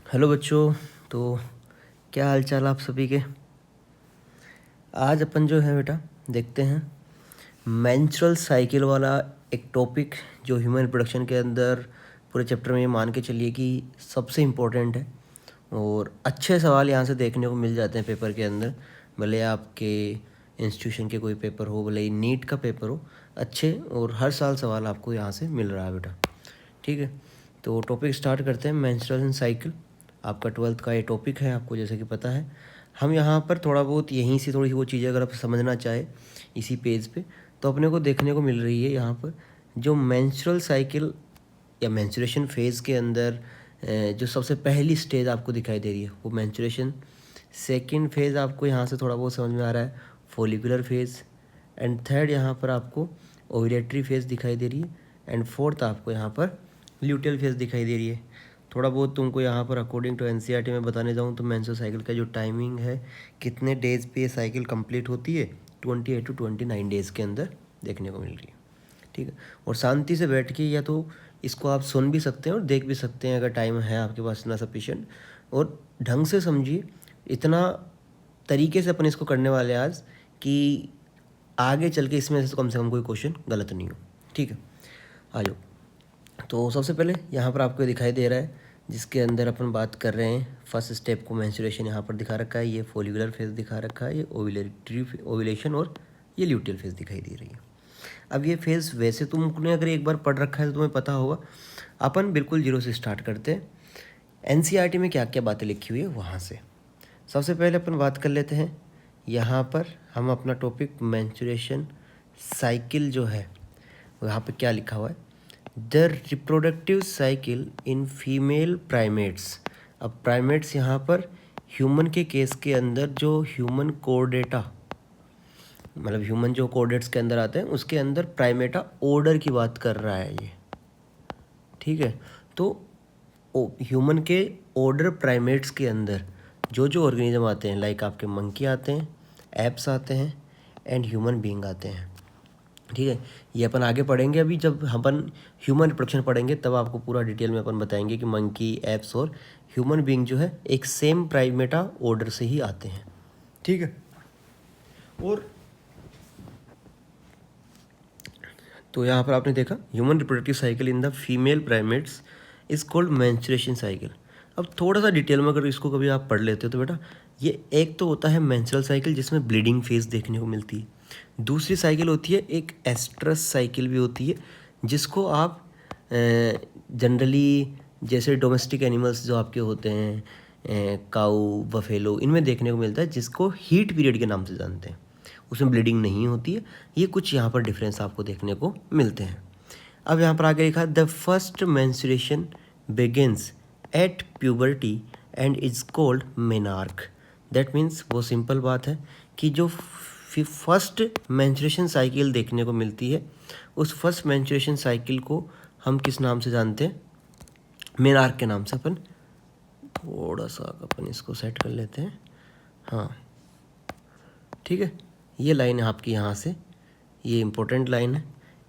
Hello बच्चों। तो क्या हाल चाल आप सभी के। आज अपन जो है बेटा देखते हैं मेंस्ट्रुअल साइकिल वाला एक टॉपिक जो ह्यूमन रिप्रोडक्शन के अंदर पूरे चैप्टर में ये मान के चलिए कि सबसे इम्पोर्टेंट है और अच्छे सवाल यहाँ से देखने को मिल जाते हैं पेपर के अंदर। भले आपके इंस्टीट्यूशन के कोई पेपर हो, भले ही नीट का पेपर हो, अच्छे और हर साल सवाल आपको यहाँ से मिल रहा है बेटा। ठीक है, तो टॉपिक स्टार्ट करते हैं। मेंस्ट्रुअल साइकिल आपका 12th का ये टॉपिक है, आपको जैसे कि पता है। हम यहाँ पर थोड़ा बहुत यहीं से थोड़ी सी वो चीज़ें अगर आप समझना चाहे इसी पेज पे तो अपने को देखने को मिल रही है यहाँ पर जो मेंस्ट्रुअल साइकिल या मेंस्ट्रुएशन फेज़ के अंदर जो सबसे पहली स्टेज आपको दिखाई दे रही है वो मेंस्ट्रुएशन। सेकंड फेज़ आपको यहाँ से थोड़ा बहुत समझ में आ रहा है, फोलिकुलर फेज़। एंड थर्ड यहाँ पर आपको ओव्यूलेटरी फेज़ दिखाई दे रही है। एंड फोर्थ आपको यहाँ पर ल्यूटियल फेज़ दिखाई दे रही है। थोड़ा बहुत तुमको यहाँ पर अकॉर्डिंग टू एनसीईआरटी में बताने जाऊँ तो मेंस्ट्रुअल साइकिल का जो टाइमिंग है, कितने डेज़ पे ये साइकिल कंप्लीट होती है, 28 टू 29 डेज़ के अंदर देखने को मिल रही है। ठीक है, और शांति से बैठ के या तो इसको आप सुन भी सकते हैं और देख भी सकते हैं अगर टाइम है आपके पास इतना सफिशिएंट, और ढंग से समझिए। इतना तरीके से अपन इसको करने वाले आज कि आगे चल के इसमें से कम कोई क्वेश्चन गलत नहीं हो। ठीक है, आ जाओ। तो सबसे पहले यहाँ पर आपको दिखाई दे रहा है जिसके अंदर अपन बात कर रहे हैं फर्स्ट स्टेप को मेंस्ट्रुएशन यहाँ पर दिखा रखा है, ये फोलिकुलर फेज दिखा रखा है, ये ओव्यूलेशन और ये ल्यूटियल फेज दिखाई दे रही है। अब ये फेज वैसे तुमने अगर एक बार पढ़ रखा है तो तुम्हें पता होगा। अपन बिल्कुल जीरो से स्टार्ट करते हैं। एनसीईआरटी में क्या क्या बातें लिखी हुई है वहाँ से सबसे पहले अपन बात कर लेते हैं। यहाँ पर हम अपना टॉपिक मेंस्ट्रुएशन साइकिल जो है वहाँ पे क्या लिखा हुआ है, the reproductive cycle in female primates. अब प्राइमेट्स यहाँ पर ह्यूमन के केस के अंदर जो ह्यूमन कोर्डेटा, मतलब ह्यूमन जो कोर्डेट्स के अंदर आते हैं उसके अंदर प्राइमेटा ऑर्डर की बात कर रहा है ये। ठीक है, तो ह्यूमन के ऑर्डर प्राइमेट्स के अंदर जो जो ऑर्गेनिज्म आते हैं, लाइक आपके मंकी आते हैं, एप्स आते हैं एंड ह्यूमन बीइंग आते हैं। ठीक है, ये अपन आगे पढ़ेंगे। अभी जब अपन ह्यूमन रिप्रोडक्शन पढ़ेंगे तब आपको पूरा डिटेल में अपन बताएंगे कि मंकी, एप्स और ह्यूमन बीइंग जो है एक सेम प्राइमेटा ऑर्डर से ही आते हैं। ठीक है, और तो यहाँ पर आपने देखा human reproductive cycle in the female primates is called menstruation cycle. अब थोड़ा सा डिटेल में अगर इसको कभी आप पढ़ लेते हो तो बेटा ये एक तो होता है मेंस्ट्रुअल साइकिल जिसमें ब्लीडिंग फेज देखने को मिलती है। दूसरी साइकिल होती है एक एस्ट्रस साइकिल भी होती है जिसको आप जनरली जैसे डोमेस्टिक एनिमल्स जो आपके होते हैं काऊ, बफेलो, इनमें देखने को मिलता है जिसको हीट पीरियड के नाम से जानते हैं। उसमें ब्लीडिंग नहीं होती है। ये कुछ यहाँ पर डिफरेंस आपको देखने को मिलते हैं। अब यहाँ पर आगे लिखा the first menstruation begins at puberty and is called menarche. That means वो सिंपल बात है कि जो फर्स्ट मेंस्ट्रुएशन साइकिल देखने को मिलती है उस फर्स्ट मेंस्ट्रुएशन साइकिल को हम किस नाम से जानते हैं, मेनार्क के नाम से। अपन थोड़ा सा अपन इसको सेट कर लेते हैं। हाँ ठीक है, ये लाइन है आपकी यहाँ से, ये इंपॉर्टेंट लाइन है,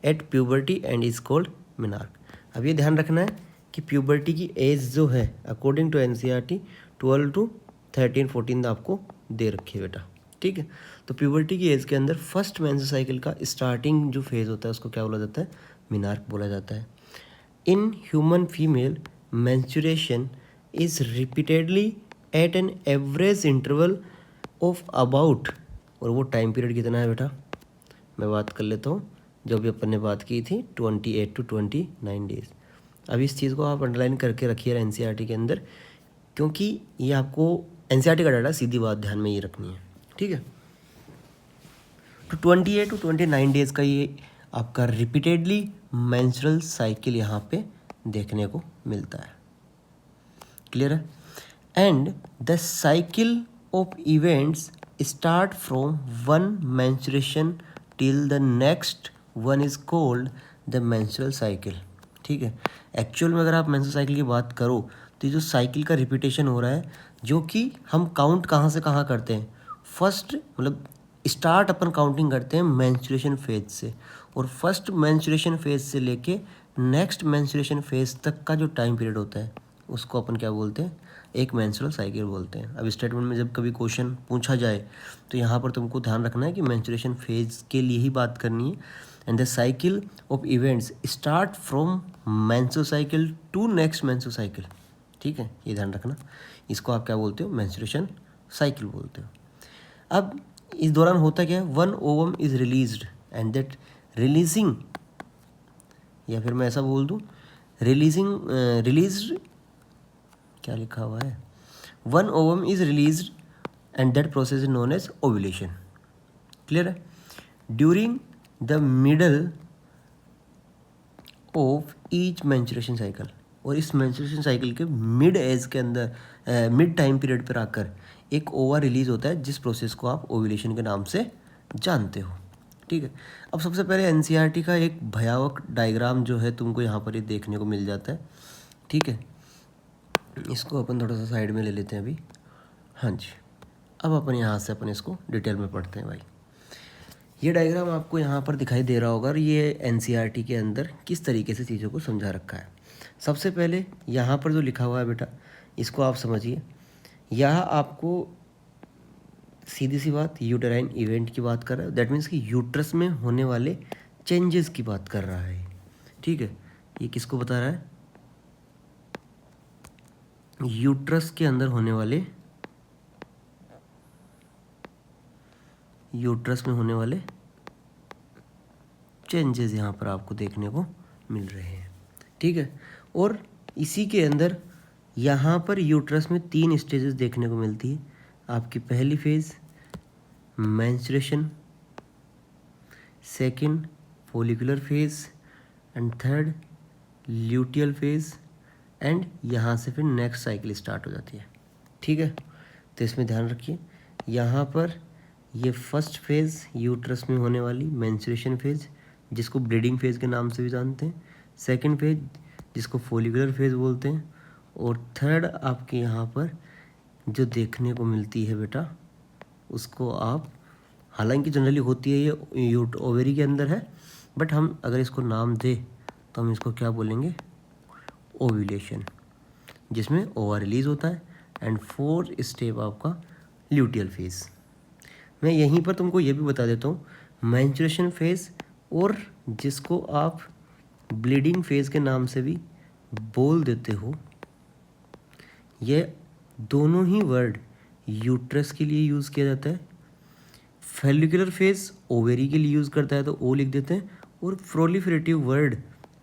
at puberty and is called menarche. अब ये ध्यान रखना है कि प्यूबर्टी की एज जो है अकॉर्डिंग टू एनसीईआरटी 12 टू 13-14 आपको दे रखी है बेटा। ठीक है, तो प्यूबर्टी की एज के अंदर फर्स्ट मेंस्ट्रुअल साइकिल का स्टार्टिंग जो फेज होता है उसको क्या बोला जाता है, मेनार्क बोला जाता है। In human female menstruation is repeatedly at an average interval of about, और वो टाइम पीरियड कितना है बेटा मैं बात कर लेता हूँ, जो भी अपन ने बात की थी 28 टू 29 डेज। अब इस चीज़ को आप अंडरलाइन करके रखिए एनसीईआरटी के अंदर, क्योंकि ये आपको एनसीईआरटी का डाटा सीधी बात ध्यान में ये रखनी है। ठीक है, तो 28 टू 29 डेज का ये आपका रिपीटेडली मेंस्ट्रुअल साइकिल यहाँ पे देखने को मिलता है। क्लियर है, and the cycle of events start from one menstruation till the next one is called the menstrual cycle. ठीक है, एक्चुअल में अगर आप मेंस्ट्रुअल साइकिल की बात करो तो ये जो साइकिल का रिपीटेशन हो रहा है जो कि हम काउंट कहाँ से कहाँ करते हैं, फर्स्ट मतलब स्टार्ट अपन काउंटिंग करते हैं मेंस्ट्रुएशन फेज से, और फर्स्ट मेंस्ट्रुएशन फेज से लेके नेक्स्ट मेंस्ट्रुएशन फेज तक का जो टाइम पीरियड होता है उसको अपन क्या बोलते हैं, एक मेंस्ट्रुअल साइकिल बोलते हैं। अब स्टेटमेंट में जब कभी क्वेश्चन पूछा जाए तो यहाँ पर तुमको ध्यान रखना है कि मेंस्ट्रुएशन फेज के लिए ही बात करनी है। And the cycle of events start from menstrual cycle to next menstrual cycle. ठीक है, ये ध्यान रखना, इसको आप क्या बोलते हो, मेंस्ट्रुएशन साइकिल बोलते हो। अब इस दौरान होता क्या है, one ovum is released and that releasing, या फिर मैं ऐसा बोल दूँ रिलीज्ड, क्या लिखा हुआ है, one ovum is released and that process is known as ovulation. Clear है। During the middle of each menstruation cycle, और इस मेंस्ट्रुएशन साइकिल के मिड एज के अंदर मिड टाइम पीरियड पर आकर एक ओवा रिलीज होता है, जिस प्रोसेस को आप ओव्यूलेशन के नाम से जानते हो। ठीक है। अब सबसे पहले एनसीईआरटी का एक भयावह डायग्राम जो है तुमको यहाँ पर ये देखने को मिल जाता है। ठीक है, इसको अपन थोड़ा सा साइड में ले लेते हैं अभी। हाँ जी, अब अपन यहाँ से अपन इसको डिटेल में पढ़ते हैं भाई। ये डायग्राम आपको यहाँ पर दिखाई दे रहा होगा और ये एनसीईआरटी के अंदर किस तरीके से चीज़ों को समझा रखा है। सबसे पहले यहाँ पर जो लिखा हुआ है बेटा, इसको आप समझिए। यह आपको सीधी सी बात यूटेराइन इवेंट की बात कर रहा है, दैट मीन्स कि यूट्रस में होने वाले चेंजेस की बात कर रहा है। ठीक है, ये किसको बता रहा है, यूट्रस के अंदर होने वाले, यूट्रस में होने वाले चेंजेस यहाँ पर आपको देखने को मिल रहे हैं। ठीक है, और इसी के अंदर यहाँ पर यूट्रस में 3 स्टेजेस देखने को मिलती है। आपकी पहली phase menstruation, second follicular phase, and third luteal phase, and यहाँ से फिर नेक्स्ट साइकिल स्टार्ट हो जाती है। ठीक है, तो इसमें ध्यान रखिए, यहाँ पर ये फर्स्ट फेज़ यूट्रस में होने वाली मेंस्ट्रुएशन फेज़, जिसको ब्लीडिंग फेज़ के नाम से भी जानते हैं, सेकंड फेज़ जिसको फॉलिकुलर फेज़ बोलते हैं, और थर्ड आपके यहाँ पर जो देखने को मिलती है बेटा, उसको आप, हालांकि जनरली होती है ये ओवेरी के अंदर है, बट हम अगर इसको नाम दें तो हम इसको क्या बोलेंगे, ओव्यूलेशन, जिसमें ओवा रिलीज होता है। एंड 4th स्टेप आपका ल्यूटियल फेज़। मैं यहीं पर तुमको ये भी बता देता हूँ, मेंस्ट्रुएशन फेज़ और जिसको आप ब्लीडिंग फेज़ के नाम से भी बोल देते हो, ये दोनों ही वर्ड यूट्रस के लिए यूज़ किया जाता है। फॉलिकुलर फेज़ ओवेरी के लिए यूज़ करता है तो ओ लिख देते हैं, और प्रोलिफरेटिव वर्ड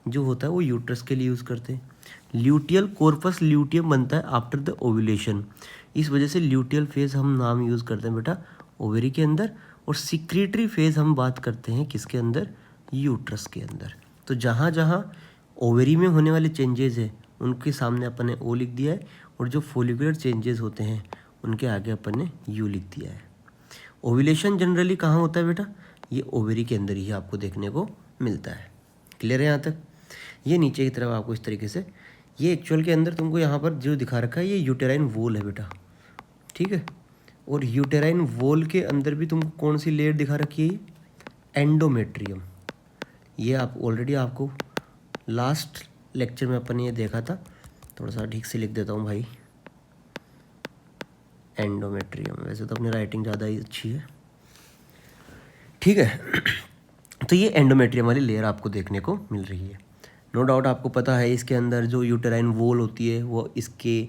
जो होता है वो यूट्रस के लिए यूज़ करते हैं। ल्यूटियल कॉर्पस ल्यूटियम बनता है आफ्टर द ओव्यूलेशन, इस वजह से ल्यूटियल फेज़ हम नाम यूज़ करते हैं बेटा ओवेरी के अंदर, और सिक्रीटरी फेज़ हम बात करते हैं किसके अंदर, यूट्रस के अंदर। तो जहाँ जहाँ ओवेरी में होने वाले चेंजेस है उनके सामने अपन ने ओ लिख दिया है, और जो फॉलिकुलर चेंजेस होते हैं उनके आगे अपन ने यू लिख दिया है। ओव्यूलेशन जनरली कहाँ होता है बेटा, ये ओवेरी के अंदर ही आपको देखने को मिलता है। क्लियर है यहाँ तक। ये नीचे की तरफ आपको इस तरीके से, ये एक्चुअल के अंदर तुमको यहाँ पर जो दिखा रखा है ये यूटेराइन वॉल है बेटा। ठीक है, और यूटेराइन वॉल के अंदर भी तुमको कौन सी लेयर दिखा रखी है, एंडोमेट्रियम। ये आप ऑलरेडी आपको लास्ट लेक्चर में अपन ने ये देखा था, थोड़ा सा ठीक से लिख देता हूँ भाई, एंडोमेट्रियम। वैसे तो अपनी राइटिंग ज़्यादा ही अच्छी है। ठीक है, तो ये एंडोमेट्रियम वाली लेयर आपको देखने को मिल रही है। नो डाउट आपको पता है इसके अंदर जो यूटेराइन वॉल होती है वो इसके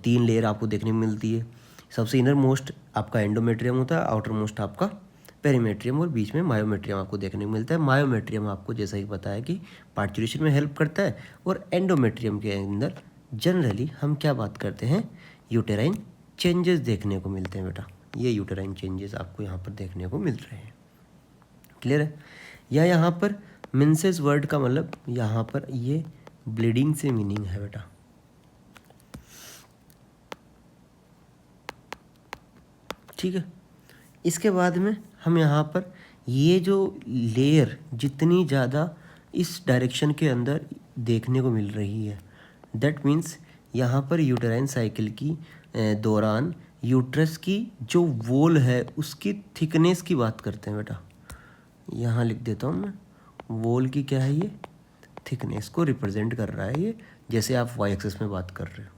3 लेयर आपको देखने को मिलती है। सबसे इनर मोस्ट आपका एंडोमेट्रियम होता है, आउटर मोस्ट आपका पेरीमेट्रियम, और बीच में मायोमेट्रियम आपको देखने को मिलता है। मायोमेट्रियम आपको जैसा ही पता है कि पार्चुरेशन में हेल्प करता है, और एंडोमेट्रियम के अंदर जनरली हम क्या बात करते हैं, यूटेराइन चेंजेस देखने को मिलते हैं बेटा। ये यूटेराइन चेंजेस आपको यहाँ पर देखने को मिल रहे हैं। क्लियर है। या यहाँ पर मिन्सेस वर्ड का मतलब यहाँ पर ये ब्लीडिंग से मीनिंग है बेटा। ठीक है, इसके बाद में हम यहाँ पर ये जो लेयर जितनी ज़्यादा इस डायरेक्शन के अंदर देखने को मिल रही है, दैट मीन्स यहाँ पर यूटेराइन साइकिल की दौरान यूट्रस की जो वॉल है उसकी थिकनेस की बात करते हैं बेटा। यहाँ लिख देता हूँ मैं, वॉल की क्या है ये थिकनेस को रिप्रेजेंट कर रहा है ये, जैसे आप वाई एक्सिस में बात कर रहे हो।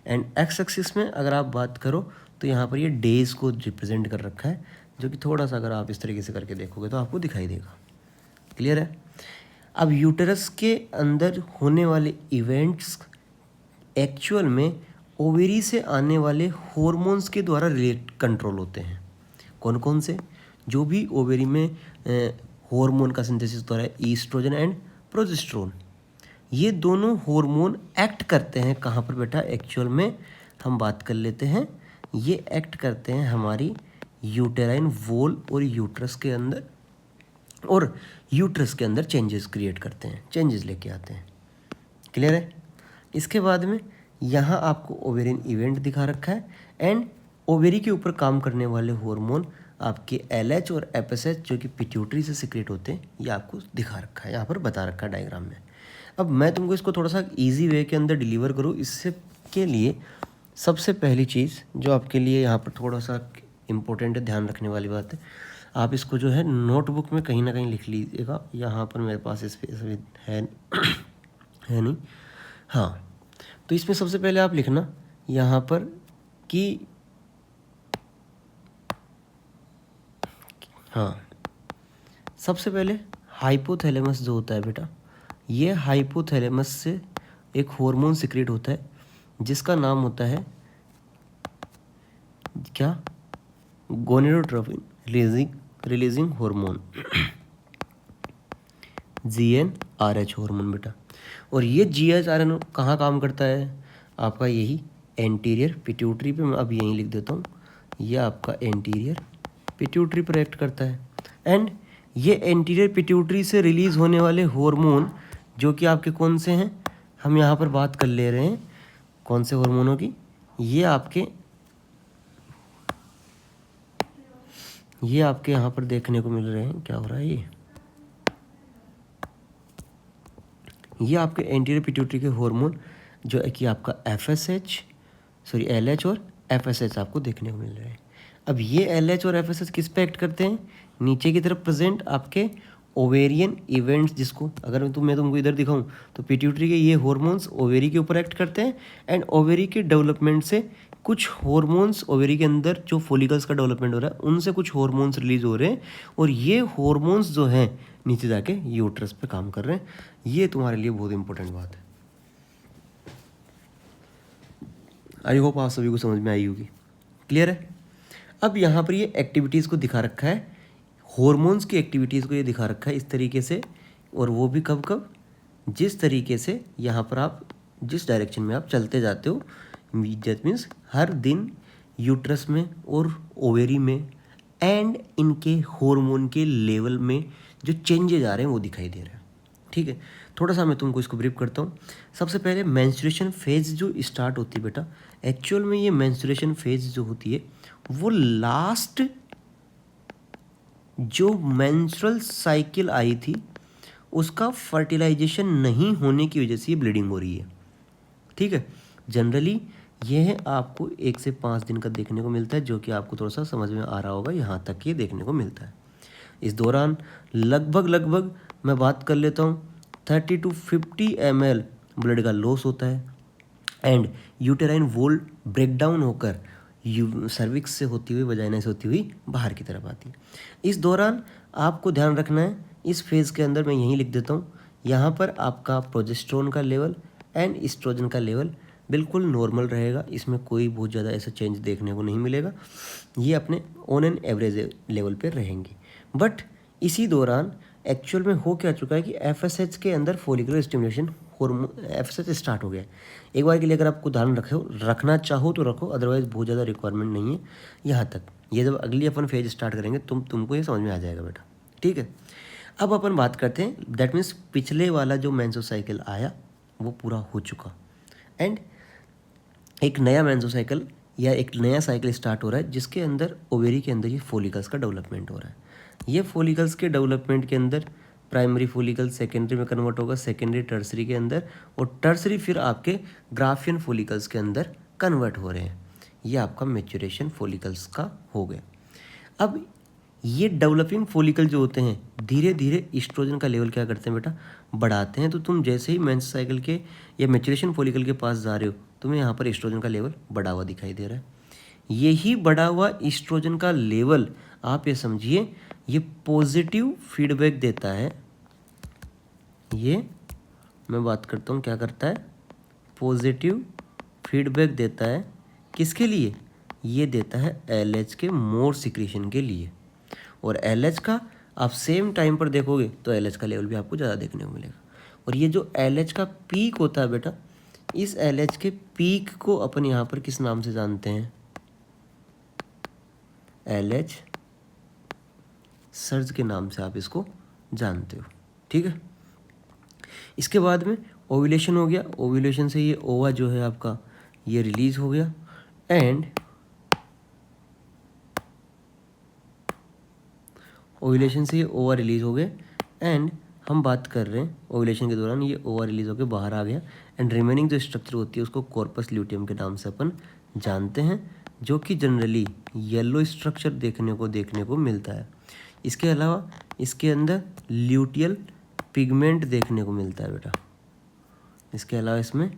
एंड एक्स एक्सिस में अगर आप बात करो तो यहाँ पर ये डेज को रिप्रेजेंट कर रखा है, जो कि थोड़ा सा अगर आप इस तरीके से करके देखोगे तो आपको दिखाई देगा। क्लियर है? अब यूटेरस के अंदर होने वाले इवेंट्स एक्चुअल में ओवेरी से आने वाले हॉर्मोन्स के द्वारा रिलेट कंट्रोल होते हैं। कौन कौन से? जो भी ओवेरी में हार्मोन का सिंथेसिस होता है, ईस्ट्रोजन एंड प्रोजेस्टेरोन, ये दोनों हार्मोन एक्ट करते हैं कहाँ पर बेटा? एक्चुअल में हम बात कर लेते हैं, ये एक्ट करते हैं हमारी यूटेराइन वॉल और यूट्रस के अंदर, और यूट्रस के अंदर चेंजेस क्रिएट करते हैं, चेंजेस लेके आते हैं। क्लियर है? इसके बाद में यहाँ आपको ओवेरियन इवेंट दिखा रखा है, एंड ओवेरी के ऊपर काम करने वाले हार्मोन आपके LH और FSH जो कि पिट्यूटरी से सिक्रेट होते हैं, ये आपको दिखा रखा है, यहाँ पर बता रखा है डायग्राम में। अब मैं तुमको इसको थोड़ा सा इजी वे के अंदर डिलीवर करूँ, इससे के लिए सबसे पहली चीज़ जो आपके लिए यहाँ पर थोड़ा सा इम्पोर्टेंट है, ध्यान रखने वाली बात है, आप इसको जो है नोटबुक में कहीं ना कहीं लिख लीजिएगा। यहाँ पर मेरे पास स्पेस है नहीं, हाँ, तो इसमें सबसे पहले आप लिखना यहाँ पर कि हाँ, सबसे पहले हाइपोथैलेमस जो होता है बेटा, ये हाइपोथैलेमस से एक हार्मोन सिक्रेट होता है जिसका नाम होता है क्या? Gonadotropin releasing hormone, GnRH hormone बेटा। और ये GnRH कहाँ काम करता है? आपका यही एंटीरियर पिट्यूटरी पे, मैं अब यहीं लिख देता हूँ, ये आपका एंटीरियर पिट्यूटरी पर एक्ट करता है। एंड ये एंटीरियर पिट्यूटरी से रिलीज होने वाले हार्मोन जो कि आपके कौन से हैं, हम यहाँ पर बात कर ले रहे हैं कौन से हार्मोनों की, ये आपके यहाँ पर देखने को मिल रहे हैं। क्या हो रहा है? ये आपके एंटीरियर पिट्यूटरी के हार्मोन जो है कि आपका LH और FSH आपको देखने को मिल रहे हैं। अब ये LH और FSH किस पे एक्ट करते हैं? नीचे की तरफ प्रेजेंट आपके ओवेरियन इवेंट्स, जिसको अगर मैं तुमको इधर दिखाऊं तो पिट्यूटरी के ये हार्मोन्स ओवेरी के ऊपर एक्ट करते हैं, एंड ओवेरी के डेवलपमेंट से कुछ हार्मोन्स ओवेरी के अंदर जो फॉलिकल्स का डेवलपमेंट हो रहा है उनसे कुछ हार्मोन्स रिलीज हो रहे हैं, और ये हार्मोन्स जो हैं नीचे जाके यूट्रस पे काम कर रहे हैं। ये तुम्हारे लिए बहुत इंपॉर्टेंट बात है। आई होप आप सभी को समझ में आई होगी। क्लियर है? अब यहाँ पर ये एक्टिविटीज़ को दिखा रखा है, हॉर्मोन्स की एक्टिविटीज़ को ये दिखा रखा है इस तरीके से, और वो भी कब कब? जिस तरीके से यहाँ पर आप जिस डायरेक्शन में आप चलते जाते हो, दैट मीन्स हर दिन यूट्रस में और ओवेरी में एंड इनके हार्मोन के लेवल में जो चेंजेज आ रहे हैं वो दिखाई दे रहे हैं। ठीक है, थोड़ा सा मैं तुमको इसको ब्रीफ करता हूँ। सबसे पहले मेंस्ट्रुएशन फेज जो स्टार्ट होती है बेटा, एक्चुअल में ये मेंस्ट्रुएशन फेज जो होती है वो लास्ट जो मेंस्ट्रुअल साइकिल आई थी उसका फर्टिलाइजेशन नहीं होने की वजह से ये ब्लीडिंग हो रही है। ठीक है, जनरली यह आपको 1 से 5 दिन का देखने को मिलता है, जो कि आपको थोड़ा सा समझ में आ रहा होगा, यहाँ तक ये देखने को मिलता है। इस दौरान लगभग मैं बात कर लेता हूँ 30 to 50 ml ब्लड का लॉस होता है, एंड यूटेराइन वॉल ब्रेकडाउन होकर सर्विक्स से होती हुई, वजाइना से होती हुई बाहर की तरफ आती है। इस दौरान आपको ध्यान रखना है, इस फेज़ के अंदर मैं यहीं लिख देता हूँ, यहाँ पर आपका प्रोजेस्टेरोन का लेवल एंड ईस्ट्रोजन का लेवल बिल्कुल नॉर्मल रहेगा, इसमें कोई बहुत ज़्यादा ऐसा चेंज देखने को नहीं मिलेगा, ये अपने ऑन एन एवरेज लेवल पर रहेंगे। बट इसी दौरान एक्चुअल में हो क्या चुका है कि FSH के अंदर follicular stimulation hormone FSH start हो गया है। एक बार के लिए अगर आपको ध्यान रखना चाहो तो रखो, अदरवाइज बहुत ज़्यादा रिक्वायरमेंट नहीं है यहाँ तक। ये जब अगली अपन फेज स्टार्ट करेंगे तुमको ये समझ में आ जाएगा बेटा। ठीक है, अब अपन बात करते हैं, दैट मीन्स पिछले वाला जो मेंस्ट्रुअल साइकिल आया वो पूरा हो चुका, एंड एक नया मेंस्ट्रुअल साइकिल या एक नया साइकिल स्टार्ट हो रहा है, जिसके अंदर ओवेरी के अंदर ये फॉलिकल्स का डेवलपमेंट हो रहा है। ये फॉलिकल्स के डेवलपमेंट के अंदर प्राइमरी फॉलिकल सेकेंडरी में कन्वर्ट होगा, सेकेंडरी टर्सरी के अंदर, और टर्सरी फिर आपके ग्राफियन फॉलिकल्स के अंदर कन्वर्ट हो रहे हैं। ये आपका मैच्योरेशन फॉलिकल्स का हो गया। अब ये डेवलपिंग फॉलिकल जो होते हैं धीरे धीरे ईस्ट्रोजन का लेवल क्या करते हैं बेटा, बढ़ाते हैं, तो तुम जैसे ही मेंस साइकिल के या मैच्योरेशन फॉलिकल के पास जा रहे हो, तुम्हें यहाँ पर एस्ट्रोजन का लेवल बढ़ा हुआ दिखाई दे रहा है। यही बढ़ा हुआ एस्ट्रोजन का लेवल, आप ये समझिए, ये पॉजिटिव फीडबैक देता है। ये मैं बात करता हूँ क्या करता है, पॉजिटिव फीडबैक देता है। किसके लिए? ये देता है LH के मोर सिक्रीशन के लिए। और LH का आप सेम टाइम पर देखोगे तो LH का लेवल भी आपको ज़्यादा देखने को मिलेगा। और ये जो LH का पीक होता है बेटा, इस LH के पीक को अपन यहाँ पर किस नाम से जानते हैं? LH सर्ज के नाम से आप इसको जानते हो, ठीक है। इसके बाद में ओव्यूलेशन हो गया। ओव्यूलेशन से ये ओवा जो है आपका ये रिलीज हो गया, एंड ओव्यूलेशन से ये ओवा रिलीज हो गए, एंड हम बात कर रहे हैं ओव्यूलेशन के दौरान ये ओवा रिलीज होकर बाहर आ गया, एंड रिमेनिंग जो स्ट्रक्चर होती है उसको कॉर्पस ल्यूटियम के नाम से अपन जानते हैं, जो कि जनरली येलो स्ट्रक्चर देखने को मिलता है। इसके अलावा इसके अंदर ल्यूटियल पिगमेंट देखने को मिलता है बेटा। इसके अलावा इसमें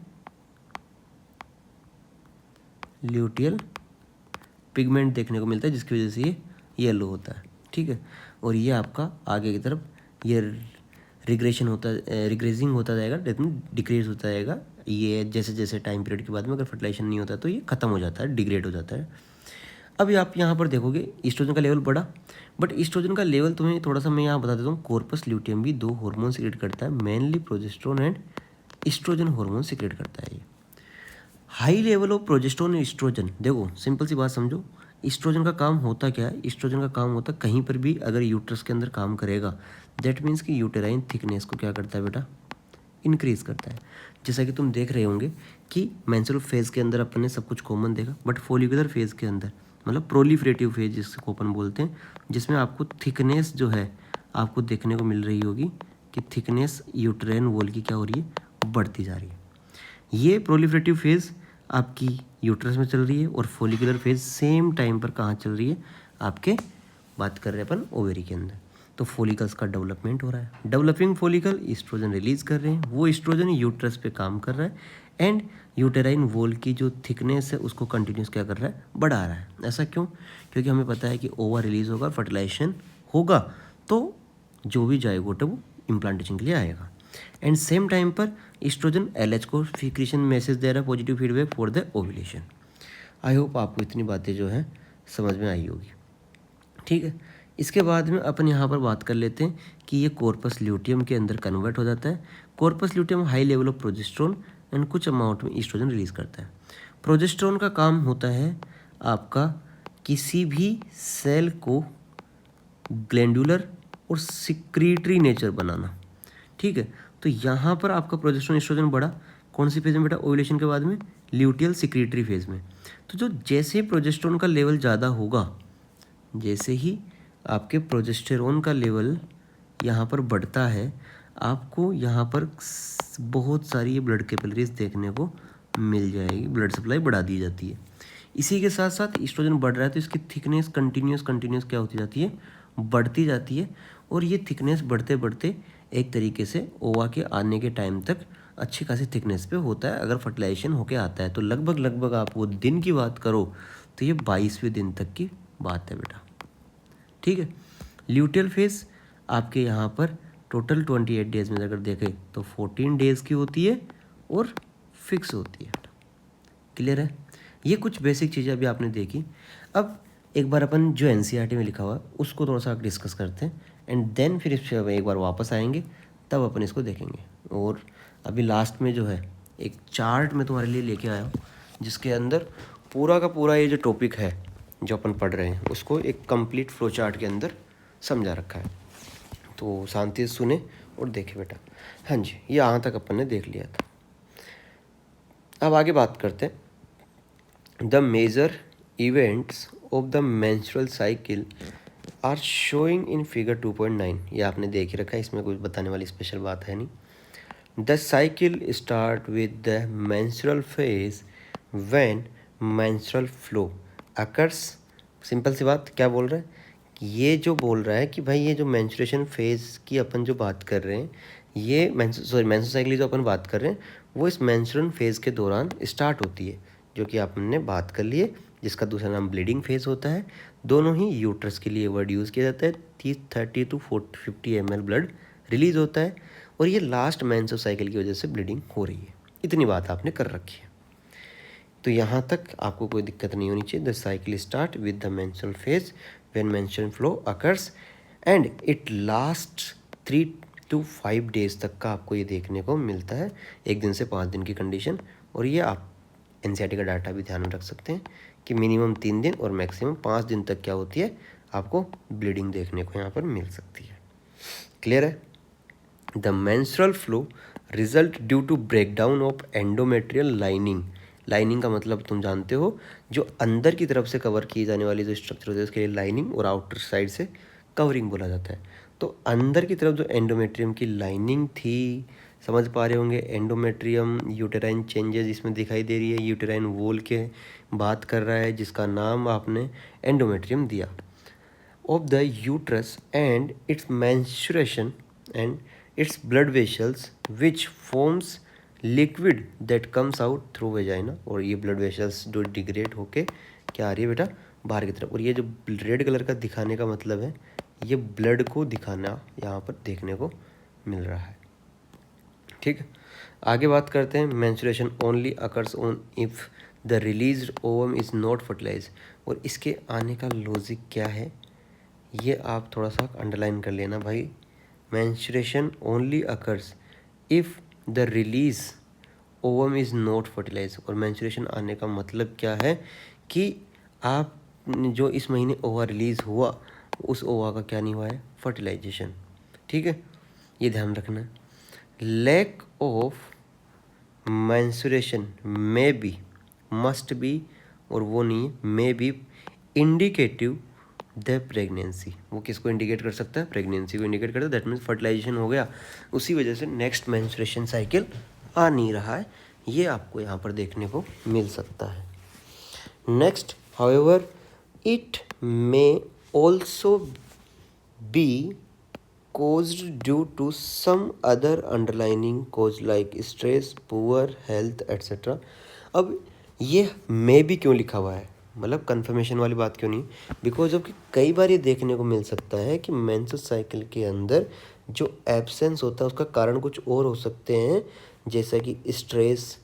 ल्यूटियल पिगमेंट देखने को मिलता है, जिसकी वजह से ये येलो होता है, ठीक है। और ये आपका आगे की तरफ ये रिग्रेशन होता रिग्रेसिंग होता जाएगा, डिक्रीज होता जाएगा। ये जैसे जैसे टाइम पीरियड के बाद में अगर फर्टिलाइजेशन नहीं होता तो ये खत्म हो जाता है, डिग्रेड हो जाता है। अब आप यहाँ पर देखोगे ईस्ट्रोजन का लेवल बढ़ा, बट ईस्ट्रोजन का लेवल तुम्हें थोड़ा सा मैं यहाँ बता देता हूँ। कॉर्पस ल्यूटियम भी 2 हार्मोन सीक्रेट करता है, mainly progesterone and oestrogen hormone secrete करता है। ये high level of progesterone and oestrogen, देखो सिंपल सी बात समझो, ईस्ट्रोजन का काम होता क्या है? ईस्ट्रोजन का काम होता है कहीं पर भी अगर यूट्रस के अंदर काम करेगा, दैट मीन्स कि यूटेराइन थिकनेस को क्या करता है बेटा? इंक्रीज करता है। जैसा कि तुम देख रहे होंगे कि मेंस्ट्रुअल फेज के अंदर अपन ने सब कुछ कॉमन देखा, बट फोलिकुलर फेज के अंदर मतलब प्रोलिफरेटिव फेज जिसको अपन बोलते हैं, जिसमें आपको थिकनेस जो है आपको देखने को मिल रही होगी कि थिकनेस यूटेराइन वॉल की क्या हो रही है? बढ़ती जा रही है। ये प्रोलिफरेटिव फेज आपकी यूट्रस में चल रही है, और फोलिकुलर फेज सेम टाइम पर कहाँ चल रही है? आपके बात कर रहे हैं अपन ओवेरी के अंदर। तो फोलिकल्स का डेवलपमेंट हो रहा है। डेवलपिंग फोलिकल ईस्ट्रोजन रिलीज कर रहे हैं, वो ईस्ट्रोजन यूट्रस पे काम कर रहा है, एंड यूटेराइन वॉल की जो थिकनेस है उसको कंटिन्यूस क्या कर रहा है? बढ़ा रहा है। ऐसा क्यों? क्योंकि हमें पता है कि ओवा रिलीज होगा, फर्टिलाइजेशन होगा, तो जो भी जायगोट है वो इम्प्लांटेशन के लिए आएगा। एंड सेम टाइम पर ईस्ट्रोजन LH को सिक्रीशन मैसेज दे रहा है, positive feedback for the ovulation. I hope आपको इतनी बातें जो है समझ में आई होगी, ठीक है। इसके बाद में अपन यहाँ पर बात कर लेते हैं कि ये कॉर्पस ल्यूटियम के अंदर कन्वर्ट हो जाता है। Corpus luteum high level of progesterone and कुछ अमाउंट में ईस्ट्रोजन रिलीज करता है। प्रोजेस्टेरोन का काम होता है आपका किसी भी सेल को ग्लैंडुलर और सिक्रीटरी नेचर बनाना, ठीक है। तो यहाँ पर आपका प्रोजेस्टेरोन ईस्ट्रोजन बढ़ा, कौन सी फेज में बेटा? ओव्यूलेशन के बाद में ल्यूटियल सिक्रीटरी फेज में। तो जो जैसे ही प्रोजेस्टेरोन का लेवल ज़्यादा होगा, जैसे ही आपके प्रोजेस्टेरोन का लेवल यहाँ पर बढ़ता है, आपको यहाँ पर बहुत सारी ये ब्लड कैपिलरीज देखने को मिल जाएगी, ब्लड सप्लाई बढ़ा दी जाती है। इसी के साथ साथ ईस्ट्रोजन बढ़ रहा है तो इसकी थिकनेस कंटिन्यूस क्या होती जाती है? बढ़ती जाती है। और ये थिकनेस बढ़ते बढ़ते एक तरीके से ओवा के आने के टाइम तक अच्छी खासी थिकनेस पे होता है। अगर फर्टिलाइजेशन होके आता है तो लगभग आप वो दिन की बात करो तो ये 22वें दिन तक की बात है बेटा, ठीक है। ल्यूटियल फेज आपके यहाँ पर टोटल 28 डेज में अगर देखें तो 14 डेज की होती है और फिक्स होती है। क्लियर है? ये कुछ बेसिक चीज़ें अभी आपने देखी। अब एक बार अपन जो NCERT में लिखा हुआ है उसको थोड़ा सा डिस्कस करते हैं, एंड देन फिर इस एक बार वापस आएंगे, तब अपन इसको देखेंगे। और अभी लास्ट में जो है एक चार्ट मैं तुम्हारे लिए लेके आया हूँ, जिसके अंदर पूरा का पूरा ये जो टॉपिक है जो अपन पढ़ रहे हैं उसको एक कंप्लीट फ्लो चार्ट के अंदर समझा रखा है। तो शांति से सुने और देखे बेटा। हाँ जी, ये यहाँ तक अपन ने देख लिया था। अब आगे बात करते हैं। The major events of the menstrual cycle are showing in figure 2.9। ये आपने देख ही रखा है, इसमें कुछ बताने वाली स्पेशल बात है नहीं। The cycle start with the menstrual phase when menstrual flow occurs. Simple सी बात, क्या बोल रहा है? ये जो बोल रहा है कि भाई ये जो मेंस्ट्रुएशन फेज की अपन जो बात कर रहे हैं, ये मेंस्ट्रुअल साइकिल जो अपन बात कर रहे हैं वो इस मेंस्ट्रुअल फेज़ के दौरान स्टार्ट होती है, जो कि आपने बात कर लिए, जिसका दूसरा नाम ब्लीडिंग फेज़ होता है। दोनों ही यूट्रस के लिए वर्ड यूज़ किया जाता है। 30 to 50 ml ब्लड रिलीज़ होता है और ये लास्ट मेंस्ट्रुअल साइकिल की वजह से ब्लीडिंग हो रही है। इतनी बात आपने कर रखी है, तो यहाँ तक आपको कोई दिक्कत नहीं होनी चाहिए। The cycle start with the menstrual phase when menstrual flow occurs and it last 3 to 5 days तक का आपको ये देखने को मिलता है, 1 दिन से 5 दिन की कंडीशन। और ये आप एनसीईआरटी का डाटा भी ध्यान में रख सकते हैं कि मिनिमम 3 दिन और मैक्सिमम 5 दिन तक क्या होती है, आपको ब्लीडिंग देखने को यहाँ पर मिल सकती है। क्लियर है? The menstrual flow result due to breakdown of endometrial lining. Lining का मतलब तुम जानते हो, जो अंदर की तरफ से कवर की जाने वाली जो स्ट्रक्चर होती है उसके लिए लाइनिंग, और आउटर साइड से कवरिंग बोला जाता है। तो अंदर की तरफ जो एंडोमेट्रियम की लाइनिंग थी, समझ पा रहे होंगे, एंडोमेट्रियम यूटेराइन चेंजेस इसमें दिखाई दे रही है, यूटेराइन वॉल के बात कर रहा है, जिसका नाम आपने एंडोमेट्रियम दिया। Of the uterus and it's menstruation and its blood vessels which forms liquid that comes out through vagina. और ये ब्लड वेसल्स जो डिग्रेड होके क्या आ रही है बेटा, बाहर की तरफ। और ये जो रेड कलर का दिखाने का मतलब है, ये ब्लड को दिखाना यहाँ पर देखने को मिल रहा है। ठीक है, आगे बात करते हैं। Menstruation only occurs on if the released ovum is not fertilise. और इसके आने का लॉजिक क्या है, ये आप थोड़ा सा अंडरलाइन कर लेना भाई। Menstruation only occurs if the release ovum is not fertilise. और मेंस्ट्रुएशन आने का मतलब क्या है कि आप जो इस महीने ओवा रिलीज़ हुआ, उस ओवा का क्या नहीं हुआ है, फर्टिलाइजेशन। ठीक है, ये ध्यान रखना है। Lack of menstruation may be, must be, और वो नहीं है, may be indicative the pregnancy. वो किसको इंडिकेट कर सकता है, प्रेगनेंसी को इंडिकेट करता है। दैट मीन्स फर्टिलाइजेशन हो गया, उसी वजह से नेक्स्ट मेंस्ट्रुएशन साइकिल आ नहीं रहा है, ये आपको यहाँ पर देखने को मिल सकता है। Next, however it may also be caused due to some other underlying cause like stress, poor health etc. अब ये मे भी क्यों लिखा हुआ है, मतलब कंफर्मेशन वाली बात क्यों नहीं, बिकॉज ऑफ कई बार ये देखने को मिल सकता है कि मेंस्ट्रुअल साइकिल के अंदर जो एब्सेंस होता है उसका कारण कुछ और हो सकते हैं, जैसा कि स्ट्रेस,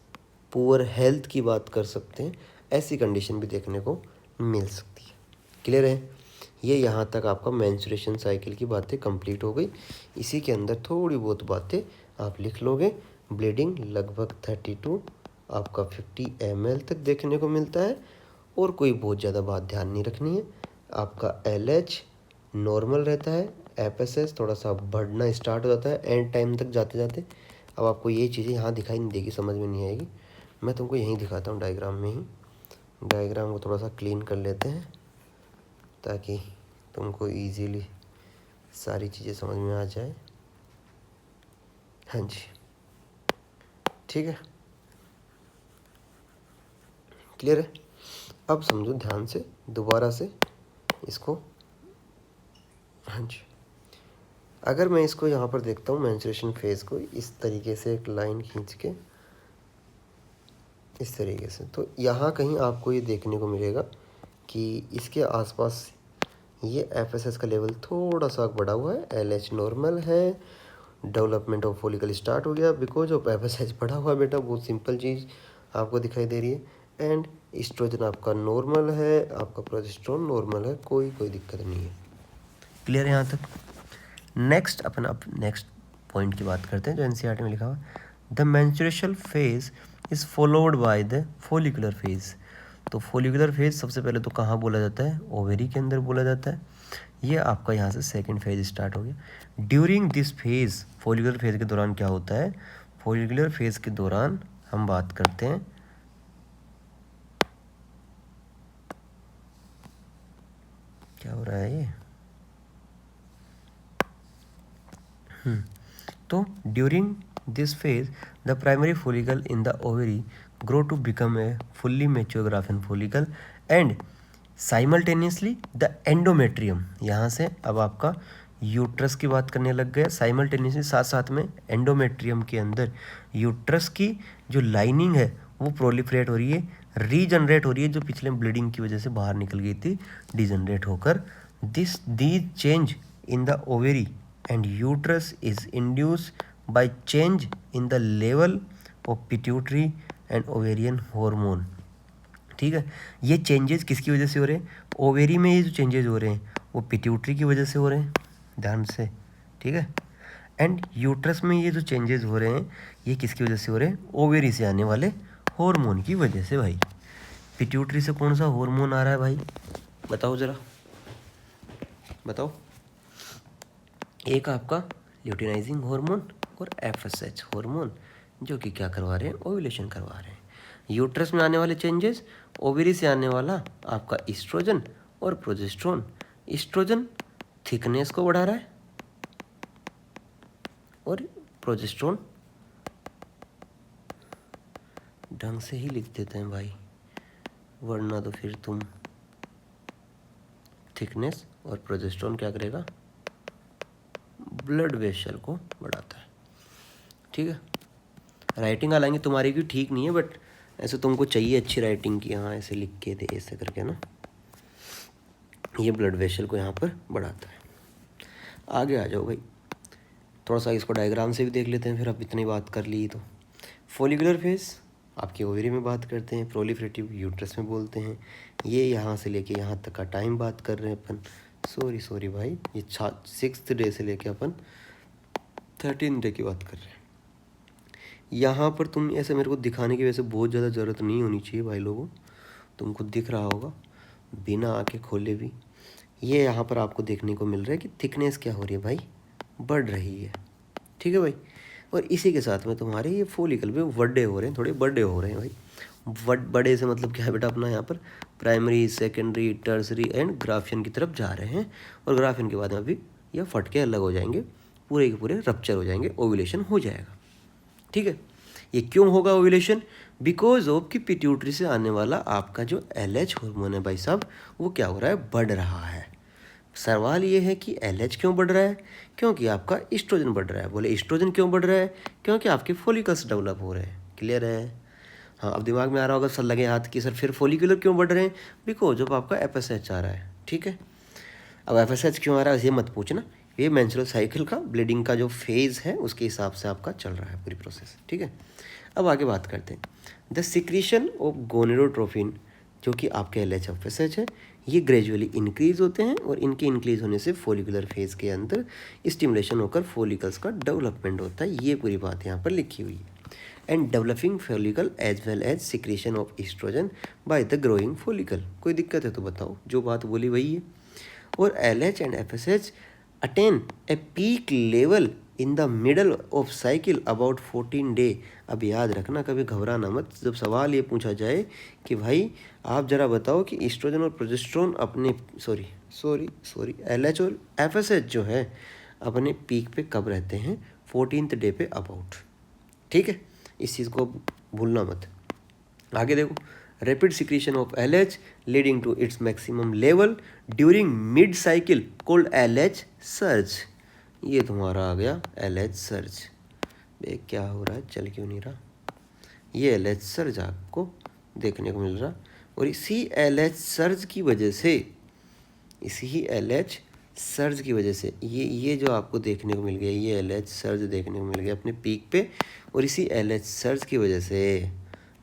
पुअर हेल्थ की बात कर सकते हैं। ऐसी कंडीशन भी देखने को मिल सकती है। क्लियर है? ये यहाँ तक आपका मेंस्ट्रुएशन साइकिल की बातें कंप्लीट हो गई। इसी के अंदर थोड़ी बहुत बातें आप लिख लोगे। ब्लीडिंग लगभग 32 आपका 50 ml तक देखने को मिलता है, और कोई बहुत ज़्यादा बात ध्यान नहीं रखनी है। आपका LH नॉर्मल रहता है, FSS थोड़ा सा बढ़ना स्टार्ट हो जाता है एंड टाइम तक जाते जाते। अब आपको ये चीज़ें यहाँ दिखाई नहीं देगी, समझ में नहीं आएगी, मैं तुमको यहीं दिखाता हूँ डायग्राम में ही। डायग्राम को थोड़ा सा क्लीन कर लेते हैं ताकि तुमको इजीली सारी चीज़ें समझ में आ जाए। हाँ जी, ठीक है, क्लियर है? अब समझो ध्यान से दोबारा से इसको। हाँ जी, अगर मैं इसको यहाँ पर देखता हूँ मेंस्ट्रुएशन फेज़ को इस तरीके से, एक लाइन खींच के इस तरीके से, तो यहाँ कहीं आपको ये देखने को मिलेगा कि इसके आसपास ये FSS का लेवल थोड़ा सा बढ़ा हुआ है, LH नॉर्मल है, डेवलपमेंट ऑफ फॉलिकल स्टार्ट हो गया बिकॉज ऑफ FSH बढ़ा हुआ है बेटा, बहुत सिंपल चीज़ आपको दिखाई दे रही है। एंड एस्ट्रोजन आपका नॉर्मल है, आपका प्रोजेस्टेरोन नॉर्मल है, कोई दिक्कत नहीं है। क्लियर है यहाँ तक? नेक्स्ट अपन अब नेक्स्ट पॉइंट की बात करते हैं जो NCERT में लिखा हुआ है। The menstruational phase is followed by the follicular phase. तो फॉलिकुलर फेज सबसे पहले तो कहाँ बोला जाता है, ओवेरी के अंदर बोला जाता है। ये आपका यहाँ से सेकंड फेज स्टार्ट हो गया। During this phase, follicular phase के दौरान क्या होता है, फॉलिकुलर फेज के दौरान हम बात करते हैं क्या हो रहा है ये, तो during this phase the primary follicle in the ovary grow to become a fully mature Graafian follicle and simultaneously the endometrium. यहाँ से अब आपका यूट्रस की बात करने लग गए साइमल्टेनियसली, साथ साथ में एंडोमेट्रियम के अंदर यूट्रस की जो लाइनिंग है वो प्रोलिफरेट हो रही है, रीजनरेट हो रही है, जो पिछले ब्लीडिंग की वजह से बाहर निकल गई थी डिजनरेट होकर। These change in the ovary and uterus is induce by change in the level of pituitary and ovarian hormone. ठीक है, ये चेंजेस किसकी वजह से हो रहे हैं? ओवेरी में ये जो चेंजेस हो रहे हैं वो पिट्यूटरी की वजह से हो रहे हैं, ध्यान से, ठीक है। एंड यूट्रस में ये जो चेंजेस हो रहे हैं ये किसकी वजह से हो रहे हैं? ओवेरी से आने वाले हार्मोन की वजह से भाई। पिट्यूटरी से कौन सा हार्मोन आ रहा है भाई, बताओ ज़रा, बताओ। एक आपका ल्यूटिनाइजिंग हार्मोन और एफएसएच हार्मोन, जो कि क्या करवा रहे हैं? ओव्यूलेशन करवा रहे हैं। यूट्रस में आने वाले चेंजेस, ओवेरी से आने वाला आपका ईस्ट्रोजन और प्रोजेस्टेरोन। ईस्ट्रोजन थिकनेस को बढ़ा रहा है और प्रोजेस्टेरोन ढंग से ही लिख देते हैं भाई, वरना तो फिर तुम थिकनेस और प्रोजेस्टेरोन क्या करेगा? ब्लड वेसल को बढ़ाता है, ठीक है। राइटिंग हालांकि तुम्हारी भी ठीक नहीं है, बट ऐसे तुमको चाहिए अच्छी राइटिंग की, हाँ ऐसे लिख के दे, ऐसे करके ना, ये ब्लड वेसल को यहाँ पर बढ़ाता है। आगे आ जाओ भाई, थोड़ा सा इसको डायग्राम से भी देख लेते हैं, फिर अब इतनी बात कर ली तो। फॉलिकुलर फेज आपके ओवरी में बात करते हैं, प्रोलिफरेटिव यूट्रस में बोलते हैं। ये यहाँ से लेके यहाँ तक का टाइम बात कर रहे हैं अपन। सॉरी भाई, ये 6th डे से लेके अपन 13 डे की बात कर रहे हैं। यहाँ पर तुम ऐसे मेरे को दिखाने की वजह से बहुत ज़्यादा ज़रूरत नहीं होनी चाहिए भाई लोगों, तुमको दिख रहा होगा बिना आँखें खोले भी। ये यहाँ पर आपको देखने को मिल रहा है कि थिकनेस क्या हो रही है भाई? बढ़ रही है, ठीक है भाई। और इसी के साथ में तुम्हारे ये फॉलिकल भी बड़े हो रहे हैं, थोड़े बड़े हो रहे हैं भाई। बड़े से मतलब क्या है बेटा? अपना यहाँ पर primary, secondary, tertiary and Graafian की तरफ जा रहे हैं। और ग्राफियन के बाद में अभी ये फट के अलग हो जाएंगे, पूरे के पूरे रप्चर हो जाएंगे, ओव्यूलेशन हो जाएगा, ठीक है। ये क्यों होगा ओव्यूलेशन? बिकॉज ऑफ कि पिट्यूटरी से आने वाला आपका जो LH हार्मोन है भाई साहब, वो क्या हो रहा है? बढ़ रहा है। सवाल ये है कि LH क्यों बढ़ रहा है? क्योंकि आपका ईस्ट्रोजन बढ़ रहा है। बोले ईस्ट्रोजन क्यों बढ़ रहा है? क्योंकि आपके फॉलिकल्स डेवलप हो रहे हैं। क्लियर है? हाँ, अब दिमाग में आ रहा होगा सर लगे हाथ की, सर फिर फॉलिकुलर क्यों बढ़ रहे हैं? बिकॉज ऑफ आपका FSH आ रहा है, ठीक है। अब FSH क्यों आ रहा है ये मत पूछना, ये मेंस्ट्रुअल साइकिल का, ब्लीडिंग का जो फेज़ है उसके हिसाब से आपका चल रहा है पूरी प्रोसेस, ठीक है। अब आगे बात करते हैं। द सिक्रीशन ऑफ गोनेडोट्रोफिन, जो कि आपके LH FSH है, ये ग्रेजुअली इंक्रीज होते हैं और इनके इंक्रीज होने से फॉलिकुलर फेज़ के अंदर स्टिमुलेशन होकर फॉलिकल्स का डेवलपमेंट होता है। ये पूरी बात यहाँ पर लिखी हुई है। And developing follicle as well as secretion of oestrogen by the growing follicle. कोई दिक्कत है तो बताओ, जो बात बोली वही है। और LH and FSH attain a peak level in the middle of cycle about 14 day. अब याद रखना, कभी घबराना मत जब सवाल ये पूछा जाए कि भाई आप ज़रा बताओ कि ईस्ट्रोजन और प्रोजेस्टेरोन अपने सॉरी LH और FSH जो है अपने पीक पे कब रहते हैं? 14th डे पे अबाउट, ठीक है। इस चीज़ को भूलना मत। आगे देखो, rapid secretion of LH leading to its maximum level during mid cycle called LH surge. ये तुम्हारा आ गया LH सर्ज। देख क्या हो रहा है, चल क्यों नहीं रहा? ये LH सर्ज आपको देखने को मिल रहा, और इसी LH सर्ज की वजह से, इसी LH सर्ज की वजह से ये जो आपको देखने को मिल गया, ये LH सर्ज देखने को मिल गया अपने पीक पे। और इसी LH सर्ज की वजह से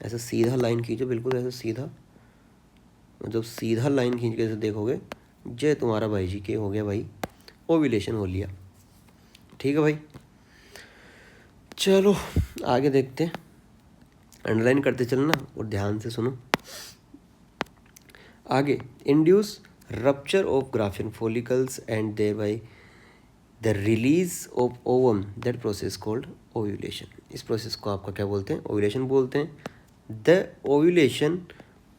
ऐसा सीधा लाइन खींचो, बिल्कुल ऐसा सीधा, मतलब सीधा लाइन खींच के ऐसे देखोगे, जय तुम्हारा भाई जी के हो गया भाई, ओव्यूलेशन हो लिया, ठीक है भाई। चलो आगे देखते हैं, अंडरलाइन करते चलना और ध्यान से सुनो। आगे, induce rupture of Graafian follicles and thereby the release of ovum, that process called ovulation. इस प्रोसेस को आपका क्या बोलते हैं? ओव्यूलेशन बोलते हैं। The ovulation,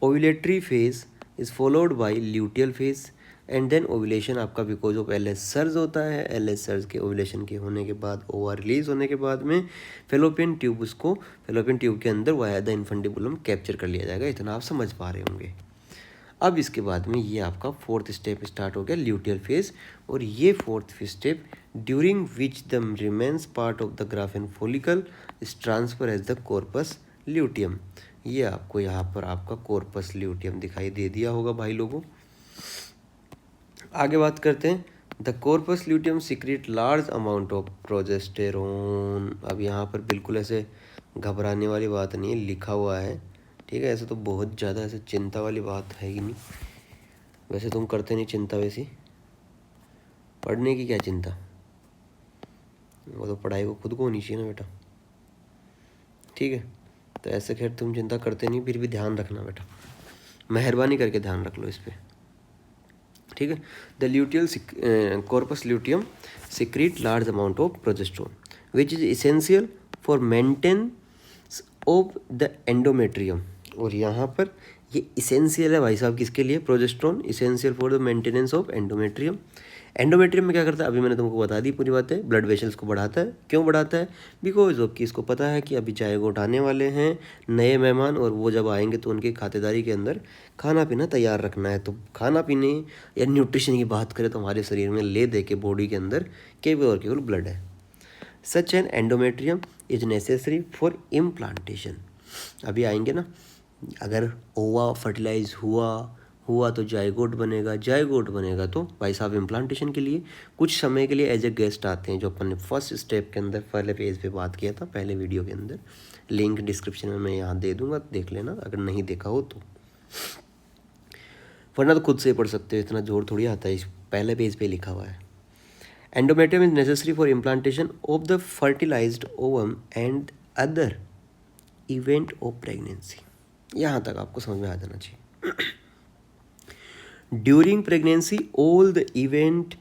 ovulatory phase is followed by luteal phase and then ovulation आपका बिकॉज ऑफ LH सर्ज होता है। LH सर्ज के ओव्यूलेशन के होने के बाद, ओवा रिलीज होने के बाद में फेलोपियन ट्यूब, उसको फेलोपियन ट्यूब के अंदर वाया द इन्फेंटिबुलम कैप्चर कर लिया जाएगा। इतना आप समझ पा रहे होंगे। अब इसके बाद में ये आपका फोर्थ स्टेप स्टार्ट हो गया, ल्यूटियल फेज। और ये fourth step during which the remains part of the graafian follicle is transfer as the corpus luteum. ये आपको यहाँ पर आपका कॉर्पस ल्यूटियम दिखाई दे दिया होगा भाई लोगों। आगे बात करते हैं, the corpus luteum secret large amount of progesterone. अब यहाँ पर बिल्कुल ऐसे घबराने वाली बात नहीं है, लिखा हुआ है, ठीक है। ऐसे तो बहुत ज़्यादा ऐसे चिंता वाली बात है ही नहीं, वैसे तुम करते नहीं चिंता, वैसी पढ़ने की क्या चिंता, वो तो पढ़ाई को खुद को होनी चाहिए ना बेटा, ठीक है। तो ऐसे खैर तुम चिंता करते नहीं, फिर भी ध्यान रखना बेटा, मेहरबानी करके ध्यान रख लो इस पर, ठीक है। The luteal corpus luteum secrete large amount of progesterone which is essential for maintenance of the endometrium। और यहाँ पर ये इसेंशियल है भाई साहब किसके लिए, progesterone essential for the maintenance of endometrium. Endometrium में क्या करता है, अभी मैंने तुमको बता दी पूरी बातें, ब्लड वेसल्स को बढ़ाता है। क्यों बढ़ाता है, बिकॉज ऑफ कि इसको पता है कि अभी जायगोट आने वाले हैं नए मेहमान, और वो जब आएंगे तो उनकी खातिरदारी के अंदर खाना पीना तैयार रखना है। तो खाना पीने या न्यूट्रिशन की बात करें तो हमारे शरीर में ले दे के बॉडी के अंदर केवल और केवल ब्लड है। Such an endometrium is necessary for implantation. अभी आएंगे ना, अगर ओवा फर्टिलाइज हुआ तो जायगोट बनेगा, जायगोट बनेगा तो भाई साहब इम्प्लांटेशन के लिए कुछ समय के लिए एज ए गेस्ट आते हैं, जो अपन ने फर्स्ट स्टेप के अंदर पहले पेज पे बात किया था, पहले वीडियो के अंदर। लिंक डिस्क्रिप्शन में मैं यहाँ दे दूंगा, देख लेना अगर नहीं देखा हो तो, वरना तो खुद से पढ़ सकते हो, इतना जोर थोड़ी आता है, इस पहले पेज पे लिखा हुआ है। Endometrium is necessary for implantation of the fertilised ovum and other event of pregnancy. यहाँ तक आपको समझ में आ जाना चाहिए। During pregnancy all the event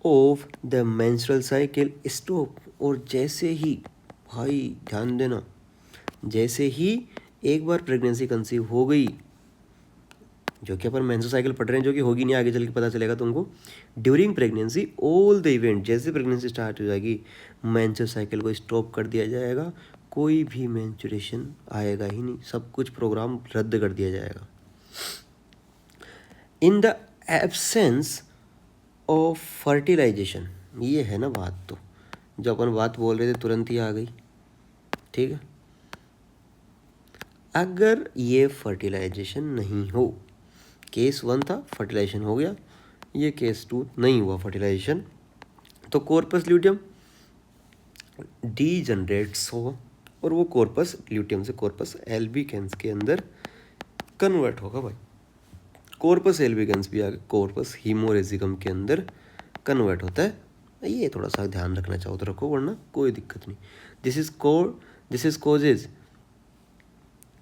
of the menstrual cycle stop. और जैसे ही, भाई ध्यान देना, जैसे ही एक बार प्रेगनेंसी कंसीव हो गई, जो कि अपन मेंस्ट्रुअल साइकिल पढ़ रहे हैं, जो कि होगी नहीं, आगे चल के पता चलेगा तुमको। During pregnancy all the event, जैसे प्रेगनेंसी स्टार्ट हो जाएगी मेंस्ट्रुअल साइकिल को स्टॉप कर दिया जाएगा, कोई भी मेंस्ट्रुएशन आएगा ही नहीं, सब कुछ प्रोग्राम रद्द कर दिया जाएगा। In the absence of fertilisation, ये है ना बात, तो जो अपन बात बोल रहे थे तुरंत ही आ गई, ठीक है। अगर ये फर्टिलाइजेशन नहीं हो, केस 1 था फर्टिलाइजेशन हो गया, ये केस 2 नहीं हुआ फर्टिलाइजेशन, तो कॉर्पस ल्यूटियम डीजनरेट्स होगा, और वो कॉर्पस ल्यूटियम से कॉर्पस एल्बिकेंस के अंदर कन्वर्ट होगा भाई। कॉर्पस एल्बिकेंस भी आगे कॉर्पस हीमोरेजिकम के अंदर कन्वर्ट होता है। ये थोड़ा सा ध्यान रखना चाहो तो रखो, वरना कोई दिक्कत नहीं। दिस इज कॉजेज,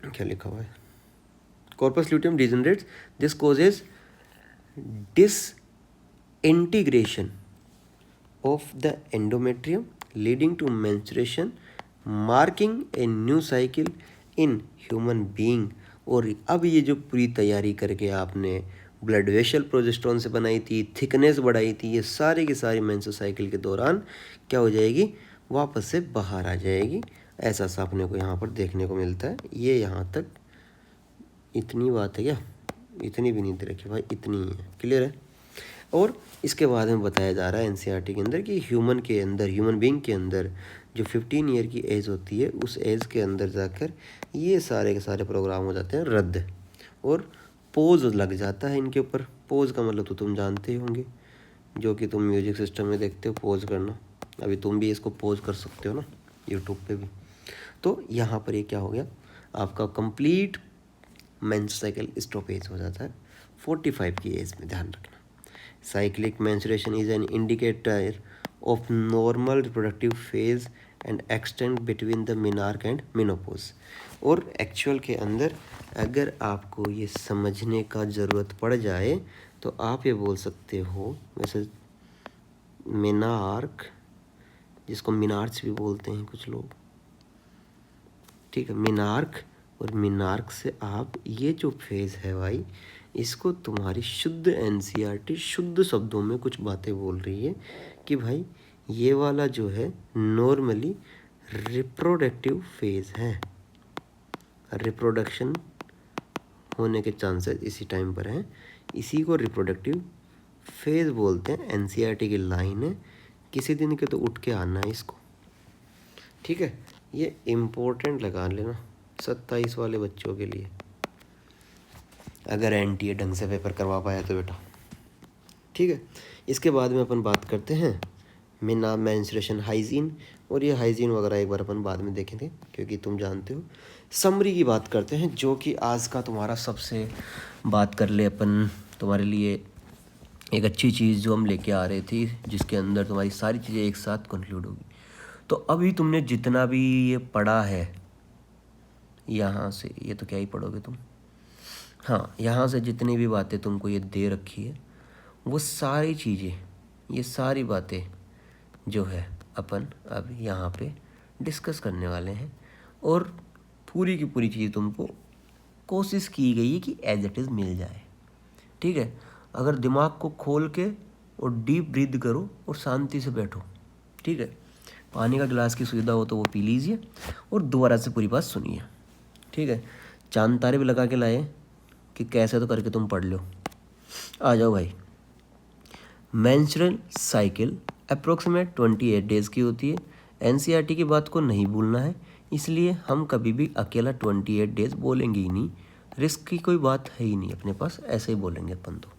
क्या लिखा हुआ है, corpus luteum degenerates, this causes disintegration of the endometrium leading to menstruation marking a new cycle in human being. और अब ये जो पूरी तैयारी करके आपने ब्लड वेसल प्रोजेस्ट्रॉन से बनाई थी, थिकनेस बढ़ाई थी, ये सारी की सारी मेंस्ट्रुअल साइकिल के दौरान क्या हो जाएगी, वापस से बाहर आ जाएगी। ऐसा सा अपने को यहाँ पर देखने को मिलता है। ये यहाँ तक इतनी बात है क्या, इतनी भी नहीं दे रखी भाई, इतनी ही है, क्लियर है। और इसके बाद में बताया जा रहा है एनसीईआरटी के अंदर कि ह्यूमन के अंदर, ह्यूमन बीइंग के अंदर जो 15 ईयर की एज होती है, उस एज के अंदर जाकर ये सारे के सारे प्रोग्राम हो जाते हैं रद्द, और पोज लग जाता है इनके ऊपर। पोज का मतलब तो तुम जानते ही होंगे, जो कि तुम म्यूजिक सिस्टम में देखते हो पोज करना, अभी तुम भी इसको पोज कर सकते हो ना यूट्यूब पे भी। तो यहाँ पर ये क्या हो गया, आपका कंप्लीट मेंस्ट्रुअल साइकिल स्टॉपेज हो जाता है 45 की एज में, ध्यान रखना। Cyclic menstruation is an indicator of normal reproductive phase and extend between the menarche and menopause. और एक्चुअल के अंदर अगर आपको ये समझने का ज़रूरत पड़ जाए तो आप ये बोल सकते हो, वैसे मेनार्क, जिसको मिनार्च भी बोलते हैं कुछ लोग, ठीक है, मिनार्क, और मिनार्क से आप ये जो फेज़ है भाई, इसको तुम्हारी शुद्ध एनसीईआरटी शुद्ध शब्दों में कुछ बातें बोल रही है कि भाई ये वाला जो है नॉर्मली रिप्रोडक्टिव फेज़ है, रिप्रोडक्शन होने के चांसेस इसी टाइम पर हैं। इसी को रिप्रोडक्टिव फेज बोलते हैं। एनसीईआरटी की लाइन है, किसी दिन के तो उठ के आना है इसको, ठीक है। ये इम्पोर्टेंट लगा लेना 27 वाले बच्चों के लिए, अगर एनटीए ढंग से पेपर करवा पाया तो बेटा, ठीक है। इसके बाद में अपन बात करते हैं मेंस्ट्रुएशन हाइजीन, और ये हाइजीन वगैरह एक बार अपन बाद में देखेंगे क्योंकि तुम जानते हो। समरी की बात करते हैं, जो कि आज का तुम्हारा सबसे बात कर ले अपन, तुम्हारे लिए एक अच्छी चीज़ जो हम लेके आ रहे थे, जिसके अंदर तुम्हारी सारी चीज़ें एक साथ कंक्लूड होगी। तो अभी तुमने जितना भी ये पढ़ा है यहाँ से, ये तो क्या ही पढ़ोगे तुम, हाँ, यहाँ से जितनी भी बातें तुमको ये दे रखी है, वो सारी चीज़ें, ये सारी बातें जो है अपन अब यहाँ पे डिस्कस करने वाले हैं। और पूरी की पूरी चीज़ तुमको कोशिश की गई है कि एज इट इज़ मिल जाए, ठीक है। अगर दिमाग को खोल के और डीप ब्रीथ करो और शांति से बैठो, ठीक है। पानी का गिलास की सुविधा हो तो वो पी लीजिए और दोबारा से पूरी बात सुनिए, ठीक है। चांद तारे भी लगा के लाए कि कैसे तो करके तुम पढ़ लो। आ जाओ भाई। मेंस्ट्रुअल साइकिल अप्रोक्सीमेट 28 डेज़ की होती है। एनसीईआरटी की बात को नहीं भूलना है, इसलिए हम कभी भी अकेला 28 डेज़ बोलेंगे ही नहीं, रिस्क की कोई बात है ही नहीं अपने पास, ऐसे ही बोलेंगे अपन तो।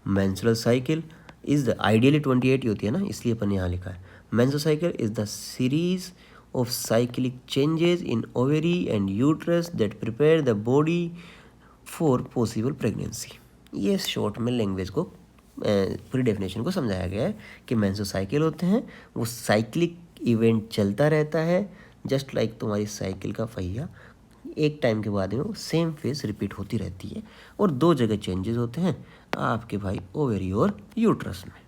Menstrual cycle is the ideally 28 ही होती है ना, इसलिए अपन यहाँ लिखा है। Menstrual cycle is the series of cyclic changes in ovary and uterus that prepare the body for possible pregnancy। ये शॉर्ट में लैंग्वेज को पूरी डेफिनेशन को समझाया गया है कि मेंस्ट्रुअल साइकिल होते हैं, वो साइक्लिक इवेंट चलता रहता है, जस्ट लाइक तुम्हारी साइकिल का पहिया, एक टाइम के बाद में वो सेम फेज रिपीट होती रहती है, और दो जगह चेंजेस होते हैं आपके भाई, ओवेरी और यूट्रस में।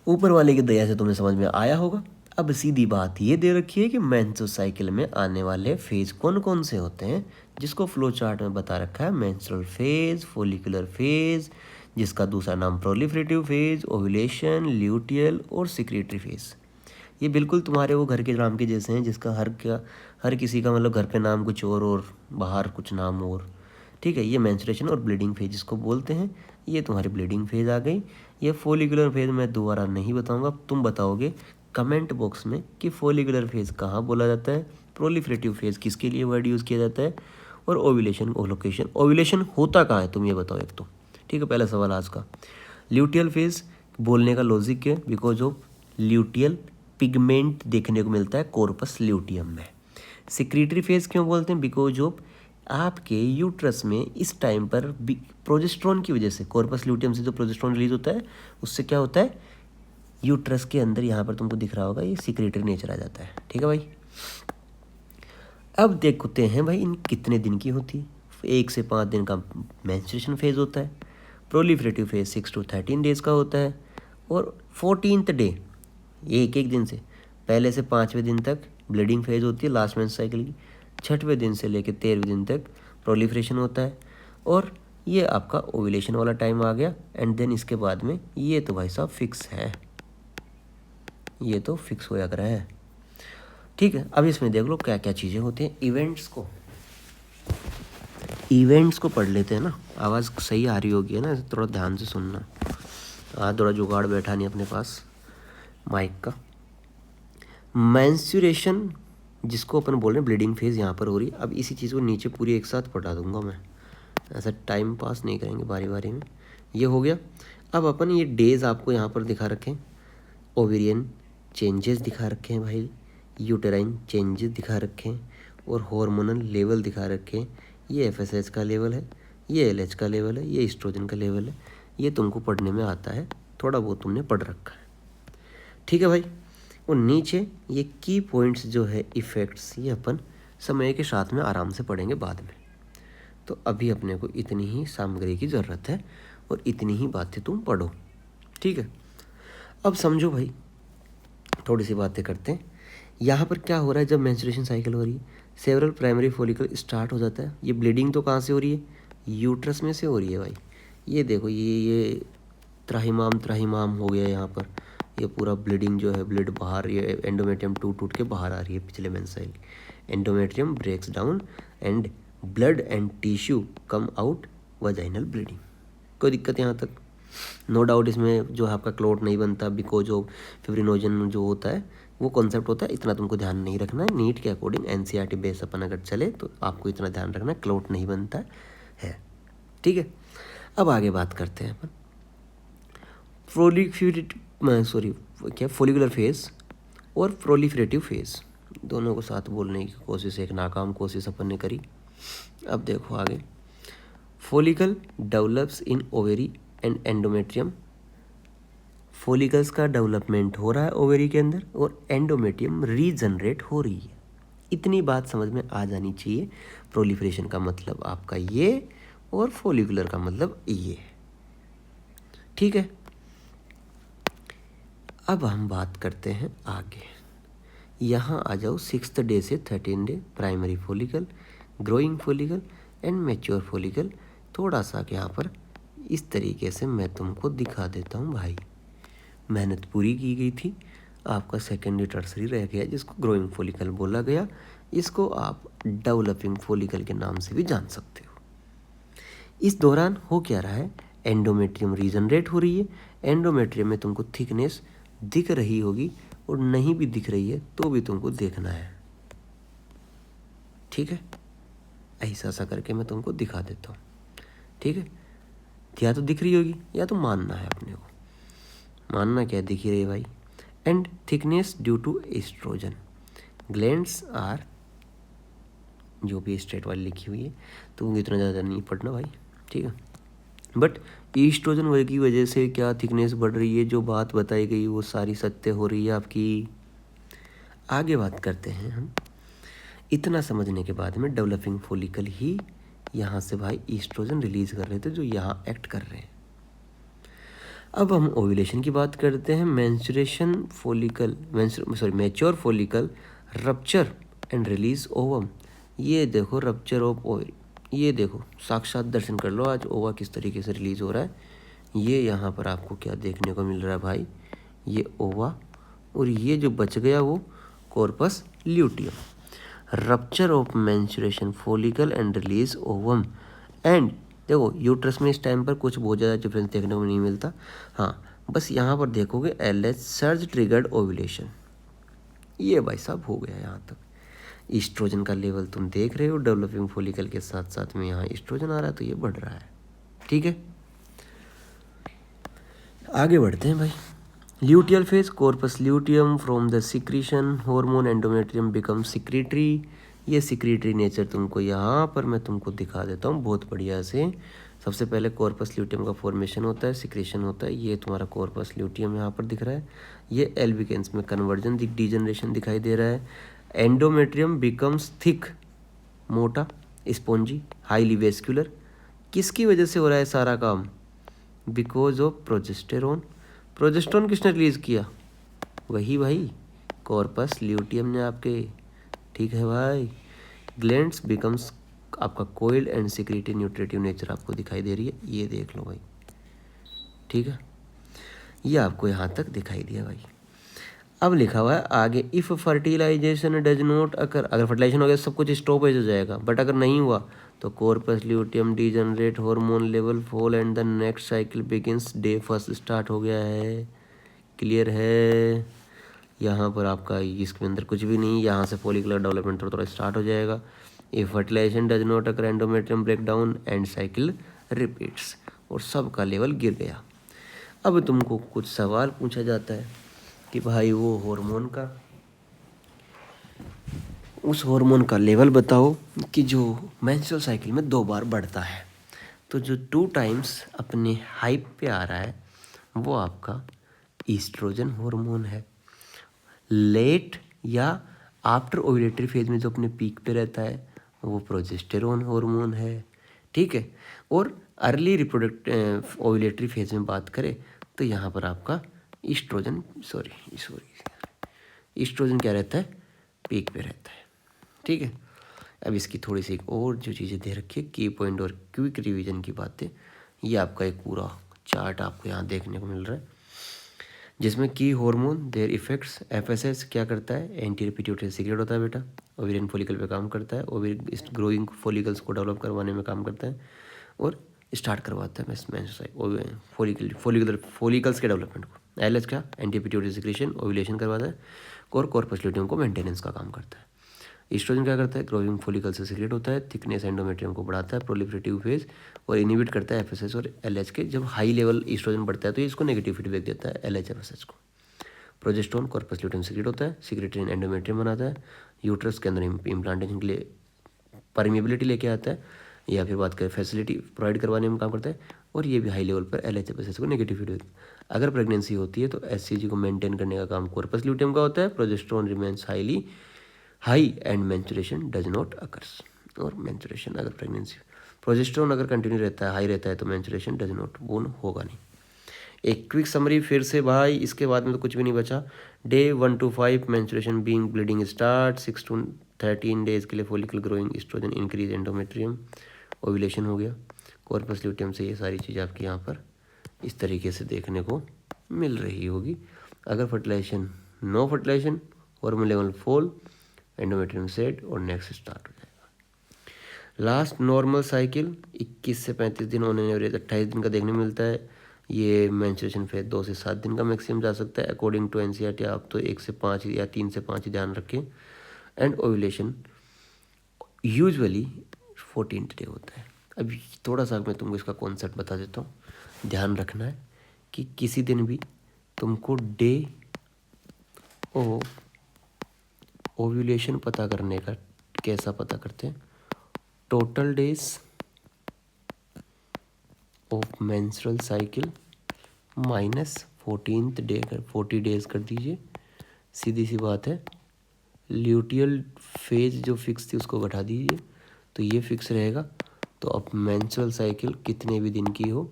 ऊपर वाले की दया से तुम्हें समझ में आया होगा। अब सीधी बात ये दे रखी है कि मेंस्ट्रुअल साइकिल में आने वाले फेज कौन कौन से होते हैं, जिसको फ्लो चार्ट में बता रखा है। मेंस्ट्रुअल फेज, फोलिकुलर फेज, जिसका दूसरा नाम प्रोलिफरेटिव फेज, ओव्यूलेशन, ल्यूटियल और सिक्रेटरी फेज। ये बिल्कुल तुम्हारे वो घर के नाम के जैसे हैं, जिसका हर किसी का मतलब घर पे नाम कुछ और बाहर कुछ नाम और, ठीक है। ये मेंस्ट्रुएशन और ब्लीडिंग फेज इसको बोलते हैं। ये तुम्हारी ब्लीडिंग फेज आ गई। ये फोलिकुलर फेज मैं दोबारा नहीं बताऊंगा, तुम बताओगे कमेंट बॉक्स में कि फोलिकुलर फेज कहाँ बोला जाता है, प्रोलिफरेटिव फेज किसके लिए वर्ड यूज़ किया जाता है, और ओव्यूलेशन लोकेशन, ओव्यूलेशन होता कहाँ है तुम ये बताओ एक तो, ठीक है। पहला सवाल आज का। ल्यूटियल फेज बोलने का लॉजिक है, बिकॉज ऑफ ल्यूटियल पिगमेंट देखने को मिलता है कॉर्पस ल्यूटियम में। सिक्रेटरी फेज क्यों बोलते हैं, बिकॉज ऑफ आपके यूट्रस में इस टाइम पर प्रोजेस्ट्रॉन की वजह से, कॉर्पस ल्यूटियम से जो प्रोजेस्ट्रॉन रिलीज होता है, उससे क्या होता है, यूट्रस के अंदर यहाँ पर तुमको दिख रहा होगा ये सिक्रेटरी नेचर आ जाता है, ठीक है भाई। अब देखते हैं भाई इन कितने दिन की होती है। 1 से 5 दिन का मेंस्ट्रुएशन फेज होता है। प्रोलिफरेटिव फेज 6 to 13 डेज़ का होता है। और 14th डे, एक एक दिन से पहले से 5वें दिन तक ब्लीडिंग फेज होती है लास्ट मेंस्ट्रुअल साइकिल की। 6वें दिन से लेकर 13वें दिन तक प्रोलिफरेशन होता है, और ये आपका ओव्यूलेशन वाला टाइम आ गया। एंड देन इसके बाद में ये तो भाई साहब फिक्स है, ये तो फिक्स होया करा है, ठीक है। अब इसमें देख लो क्या क्या चीज़ें होती हैं। इवेंट्स को पढ़ लेते हैं ना। आवाज़ सही आ रही होगी है ना, थोड़ा ध्यान से सुनना। आज थोड़ा जुगाड़ बैठा नहीं अपने पास माइक का। मेंस्ट्रुएशन जिसको अपन बोल रहे हैं ब्लीडिंग फेज यहाँ पर हो रही है। अब इसी चीज़ को नीचे पूरी एक साथ पढ़ा दूंगा मैं, ऐसा टाइम पास नहीं करेंगे बारी बारी में। ये हो गया। अब अपन ये डेज आपको यहाँ पर दिखा रखें, ओवेरियन चेंजेस दिखा रखे हैं भाई, यूटेराइन चेंजेस दिखा रखे हैं, और हार्मोनल लेवल दिखा रखे हैं। ये एफएसएच का लेवल है, ये एलएच का लेवल है, ये एस्ट्रोजन का लेवल है। ये तुमको पढ़ने में आता है, थोड़ा बहुत तुमने पढ़ रखा है, ठीक है भाई। और नीचे ये की पॉइंट्स जो है इफ़ेक्ट्स, ये अपन समय के साथ में आराम से पढ़ेंगे बाद में। तो अभी अपने को इतनी ही सामग्री की ज़रूरत है और इतनी ही बातें तुम पढ़ो, ठीक है। अब समझो भाई, थोड़ी सी बातें करते हैं। यहाँ पर क्या हो रहा है, जब मेंस्ट्रुएशन साइकिल हो रही है, सेवरल प्राइमरी फॉलिकल स्टार्ट हो जाता है। ये ब्लीडिंग तो कहाँ से हो रही है, यूट्रस में से हो रही है भाई। ये देखो ये त्राहिमाम हो गया यहाँ पर। ये पूरा ब्लीडिंग जो है, ब्लड बाहर, ये एंडोमेट्रियम टूट के बाहर आ रही है पिछले menses cycle. Endometrium breaks down and blood and tissue come out vaginal bleeding. कोई दिक्कत यहाँ तक? नो डाउट इसमें जो है आपका क्लोट नहीं बनता बिकॉज ऑफ फिब्रिनोजन जो होता है वो कॉन्सेप्ट होता है, इतना तुमको ध्यान नहीं रखना है। नीट के अकॉर्डिंग एनसीईआरटी बेस अपन अगर चले तो आपको इतना ध्यान रखना है, क्लोट नहीं बनता है। ठीक है, अब आगे बात करते हैं अपन फोलिकुलर फेज और प्रोलिफरेटिव फेज, दोनों को साथ बोलने की कोशिश, एक नाकाम कोशिश अपन ने करी। अब देखो आगे, follicle develops in ovary and endometrium. Follicles का डेवलपमेंट हो रहा है ओवेरी के अंदर और एंडोमेट्रियम रीजनरेट हो रही है। इतनी बात समझ में आ जानी चाहिए। प्रोलिफरेशन का मतलब आपका ये और फोलिकुलर का मतलब ये। ठीक है, अब हम बात करते हैं आगे। यहाँ आ जाओ 6th डे से 13 day, primary follicle, growing follicle and mature follicle. थोड़ा सा यहाँ पर इस तरीके से मैं तुमको दिखा देता हूँ भाई। मेहनत पूरी की गई थी, आपका सेकेंडरी टर्सरी रह गया जिसको ग्रोइंग फोलिकल बोला गया। इसको आप डेवलपिंग फोलिकल के नाम से भी जान सकते हो। इस दौरान हो क्या रहा है, एंडोमेट्रियम रीजनरेट हो रही है। एंडोमेट्रियम में तुमको थिकनेस दिख रही होगी और नहीं भी दिख रही है तो भी तुमको देखना है। ठीक है, ऐसा सा करके मैं तुमको दिखा देता हूँ। ठीक है, या तो दिख रही होगी या तो मानना है अपने को। मानना क्या, दिख ही रही भाई। And thickness due to oestrogen, glands are, जो भी स्ट्रेट वाली लिखी हुई है तो इतना ज़्यादा नहीं पढ़ना भाई। ठीक है, बट ईस्ट्रोजन की वजह से क्या थिकनेस बढ़ रही है, जो बात बताई गई वो सारी सत्य हो रही है आपकी। आगे बात करते हैं हम। इतना समझने के बाद में डेवलपिंग फोलिकल ही यहाँ से भाई ईस्ट्रोजन रिलीज कर रहे थे जो यहाँ एक्ट कर रहे हैं। अब हम ओव्यूलेशन की बात करते हैं। Menstruation follicle, mature follicle rupture and release ovum. ये देखो रप्चर ऑफ ओवरी, ये देखो साक्षात दर्शन कर लो आज ओवा किस तरीके से रिलीज हो रहा है। ये यहाँ पर आपको क्या देखने को मिल रहा है भाई, ये ओवा और ये जो बच गया वो corpus luteum. Rupture of menstruation follicle and release ovum. And देखो यूट्रस में इस टाइम पर कुछ बहुत ज़्यादा डिफरेंस देखने को नहीं मिलता। हाँ, बस यहाँ पर देखोगे LH सर्ज ट्रिगर्ड ओव्यूलेशन। ये भाई साहब हो गया यहाँ तक। ईस्ट्रोजन का लेवल तुम देख रहे हो डेवलपिंग फोलिकल के साथ साथ में यहाँ ईस्ट्रोजन आ रहा है तो ये बढ़ रहा है। ठीक है, आगे बढ़ते हैं भाई। Luteal phase, corpus luteum from the secretion hormone endometrium become secretory. ये सिक्रीटरी नेचर तुमको यहाँ पर मैं तुमको दिखा देता हूँ बहुत बढ़िया से। सबसे पहले कॉर्पस ल्यूटियम का फॉर्मेशन होता है, सिक्रीशन होता है। ये तुम्हारा कॉर्पस ल्यूटियम यहाँ पर दिख रहा है। ये एल्बिकेंस में कन्वर्जन डिजनरेशन दिखाई दे रहा है। एंडोमेट्रियम बिकम्स थिक, मोटा, स्पॉन्जी, हाईली वेस्कुलर। किसकी वजह से हो रहा है सारा काम? Because of progesterone. प्रोजेस्टेरोन किसने रिलीज किया? वही भाई कॉर्पस ल्यूटियम ने आपके। ठीक है भाई, ग्लैंड्स बिकम्स आपका कोइल्ड एंड सिक्रीटी न्यूट्रेटिव नेचर आपको दिखाई दे रही है। ये देख लो भाई। ठीक है, ये आपको यहाँ तक दिखाई दिया भाई। अब लिखा हुआ है आगे, if fertilisation does not occur, अगर फर्टिलाइजेशन हो गया सब कुछ स्टॉप हो जाएगा, बट अगर नहीं हुआ तो corpus luteum degenerate, hormone level fall and the next cycle begins. Day first start हो गया है, क्लियर है। यहाँ पर आपका इसके अंदर कुछ भी नहीं, यहाँ से फॉलिकुलर डेवलपमेंट थोड़ा थोड़ा स्टार्ट हो जाएगा। If fertilisation does not occur endometrium break down and cycle repeats, और सबका लेवल गिर गया। अब तुमको कुछ सवाल पूछा जाता है कि भाई वो हार्मोन का, उस हार्मोन का लेवल बताओ कि जो मेंस्ट्रुअल साइकिल में 2 बार बढ़ता है। तो जो 2 टाइम्स अपने हाइप पे आ रहा है वो आपका ईस्ट्रोजन हार्मोन है। लेट या आफ्टर ओव्यूलेटरी फेज में जो अपने पीक पे रहता है वो प्रोजेस्टेरोन हार्मोन है। ठीक है, और अर्ली ओव्यूलेटरी फेज में बात करें तो यहाँ पर आपका ईस्ट्रोजन क्या रहता है? पीक पे रहता है। ठीक है, अब इसकी थोड़ी सी एक और जो चीज़ें दे रखी है, की पॉइंट और क्विक रिवीजन की बातें, ये आपका एक पूरा चार्ट आपको यहाँ देखने को मिल रहा है जिसमें की हार्मोन देयर इफेक्ट्स। FSH क्या करता है? एंटी पिट्यूटरी सीक्रेट होता है बेटा। ओवेरियन फॉलिकल पे काम करता है, ओवेरियन ग्रोइंग फॉलिकल्स को डेवलप करवाने में काम करता है और स्टार्ट करवाता है फॉलिकल्स के डेवलपमेंट को। एलएच का एंटी पिट्यूटरी सिक्रीशन ओव्यूलेशन करवाता है और कॉर्पस ल्यूटियम को मेंटेनेंस का काम करता है। ईस्ट्रोजन क्या करता है, ग्रोइंग फॉलिकल से सिक्रेट होता है, थिकनेस एंडोमेट्रियम को बढ़ाता है, प्रोलिफरेटिव फेज और इनिबिट करता है एफएसएच और एलएच के। जब हाई लेवल ईस्ट्रोजन बढ़ता है तो ये इसको नेगेटिव फीडबैक देता है एलएच एफएसएच को। प्रोजेस्टेरोन कॉर्पस ल्यूटियम सिक्रेट होता है, सिक्रेटरी एंडोमेट्रियम बनाता है, यूट्रस के अंदर इम्प्लांटेशन के लिए परमिएबिलिटी लेके आता है, या फिर बात करें फैसिलिटी प्रोवाइड करवाने में काम करता है, और ये भी हाई लेवल पर एलएच एफएसएच को नेगेटिव फीडबैक। अगर प्रेगनेंसी होती है तो एससीजी को मेंटेन करने का काम कॉर्पस ल्यूटियम का होता है। Progesterone remains highly high and menstruation does not occurs. और मेंस्ट्रुएशन अगर प्रेगनेंसी प्रोजेस्टेरोन अगर कंटिन्यू रहता है, हाई रहता है, तो मेंस्ट्रुएशन डज नॉट बोन होगा नहीं। एक क्विक समरी फिर से भाई, इसके बाद में तो कुछ भी नहीं बचा। Day 1 to 5 menstruation being bleeding start, 6 to 13 days के लिए follicle growing oestrogen increase endometrium ovulation हो गया। कॉर्पस ल्यूटियम से ये सारी चीज़ आपकी यहाँ पर इस तरीके से देखने को मिल रही होगी। अगर fertilisation no fertilisation hormone level fall, endometrium set और नेक्स्ट स्टार्ट हो जाएगा। लास्ट नॉर्मल साइकिल 21 से 35 दिन होने एवरेज 28 दिन का देखने मिलता है। ये मेंस्ट्रुएशन फेज 2 से 7 दिन का मैक्सिमम जा सकता है अकॉर्डिंग टू एनसीईआरटी। आप तो 1 से 5 या 3 से 5 ध्यान रखें। And ovulation usually 14th day होता है। अब थोड़ा सा मैं तुमको इसका कॉन्सेप्ट बता देता हूँ। ध्यान रखना है कि किसी दिन भी तुमको डे ओव्यूलेशन पता करने का कैसा पता करते हैं, total days of menstrual cycle minus 14th day 40 days कर दीजिए। सीधी सी बात है, ल्यूटियल फेज जो फिक्स थी उसको घटा दीजिए तो ये फिक्स रहेगा। तो अब मेंस्ट्रुअल साइकिल कितने भी दिन की हो,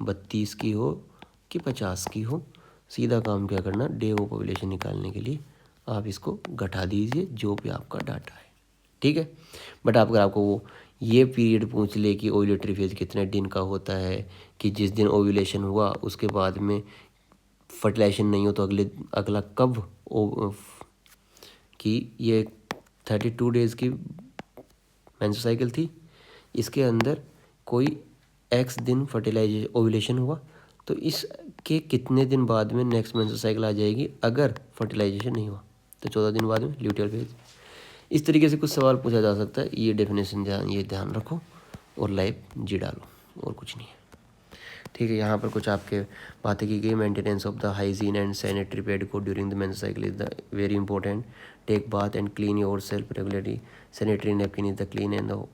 32 की हो कि 50 की हो, सीधा काम क्या करना, डे ऑफ ओव्यूलेशन निकालने के लिए आप इसको घटा दीजिए जो भी आपका डाटा है, ठीक है। बट अगर आपको वो ये पीरियड पूछ ले कि ओव्यूलेटरी फेज कितने दिन का होता है, कि जिस दिन ओव्यूलेशन हुआ उसके बाद में फर्टिलाइजेशन नहीं हो तो अगला कब कि ये 32 डेज़ की मेंस्ट्रुअल साइकिल थी, इसके अंदर कोई एक्स दिन फर्टिलाइजेशन ओव्यूलेशन हुआ तो इसके कितने दिन बाद में नेक्स्ट मेंस्ट्रुअल साइकिल आ जाएगी। अगर फर्टिलाइजेशन नहीं हुआ तो 14 दिन बाद में ल्यूटियल फेज। इस तरीके से कुछ सवाल पूछा जा सकता है। ये डेफिनेशन ध्यान रखो और लाइफ जी डालो, और कुछ नहीं है, ठीक है। यहाँ पर कुछ आपके बातें की गई। Maintenance of the hygiene and sanitary pad को during the menstrual cycle is the very important. Take bath and clean your self regularly. Sanitary napkin is the clean and the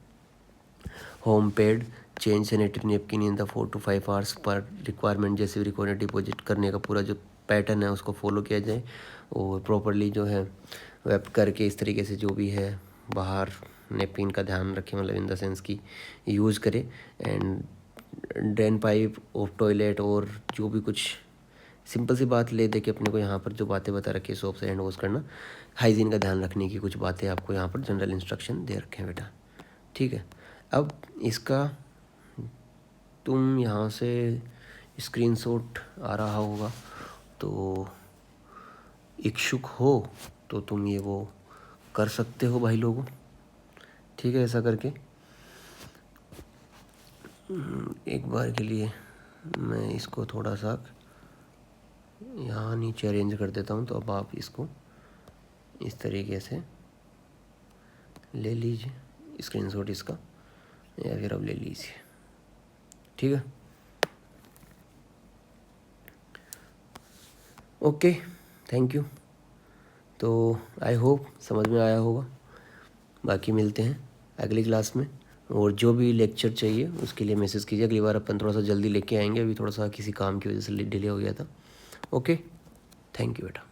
home pad. Change sanitary napkin in the 4 to 5 hours पर requirement. जैसे requirement deposit करने का पूरा जो pattern है उसको follow किया जाए और प्रॉपरली जो है वेप करके इस तरीके से जो भी है बाहर नैपकिन का ध्यान रखें, मतलब इन द सेंस की यूज़ करें। And drain pipe of toilet और जो भी कुछ सिंपल सी बात ले दे के अपने को यहाँ पर जो बातें बता रखी है, सोप से हैंड वॉश करना, हाइजीन का ध्यान रखने की कुछ बातें आपको यहाँ पर जनरल इंस्ट्रक्शन दे रखे हैं बेटा, ठीक है। अब इसका तुम यहाँ से स्क्रीनशॉट आ रहा होगा तो इच्छुक हो तो तुम ये वो कर सकते हो भाई लोगों, ठीक है। ऐसा करके एक बार के लिए मैं इसको थोड़ा सा यहाँ नीचे अरेंज कर देता हूँ, तो अब आप इसको इस तरीके से ले लीजिए स्क्रीनशॉट इसका, या फिर अब ले लीजिए, ठीक है। Okay, thank you. तो आई होप समझ में आया होगा। बाकी मिलते हैं अगली क्लास में, और जो भी लेक्चर चाहिए उसके लिए मैसेज कीजिए। अगली बार अपन थोड़ा सा जल्दी लेके आएंगे, अभी थोड़ा सा किसी काम की वजह से डिले हो गया था। ओके, थैंक यू बेटा।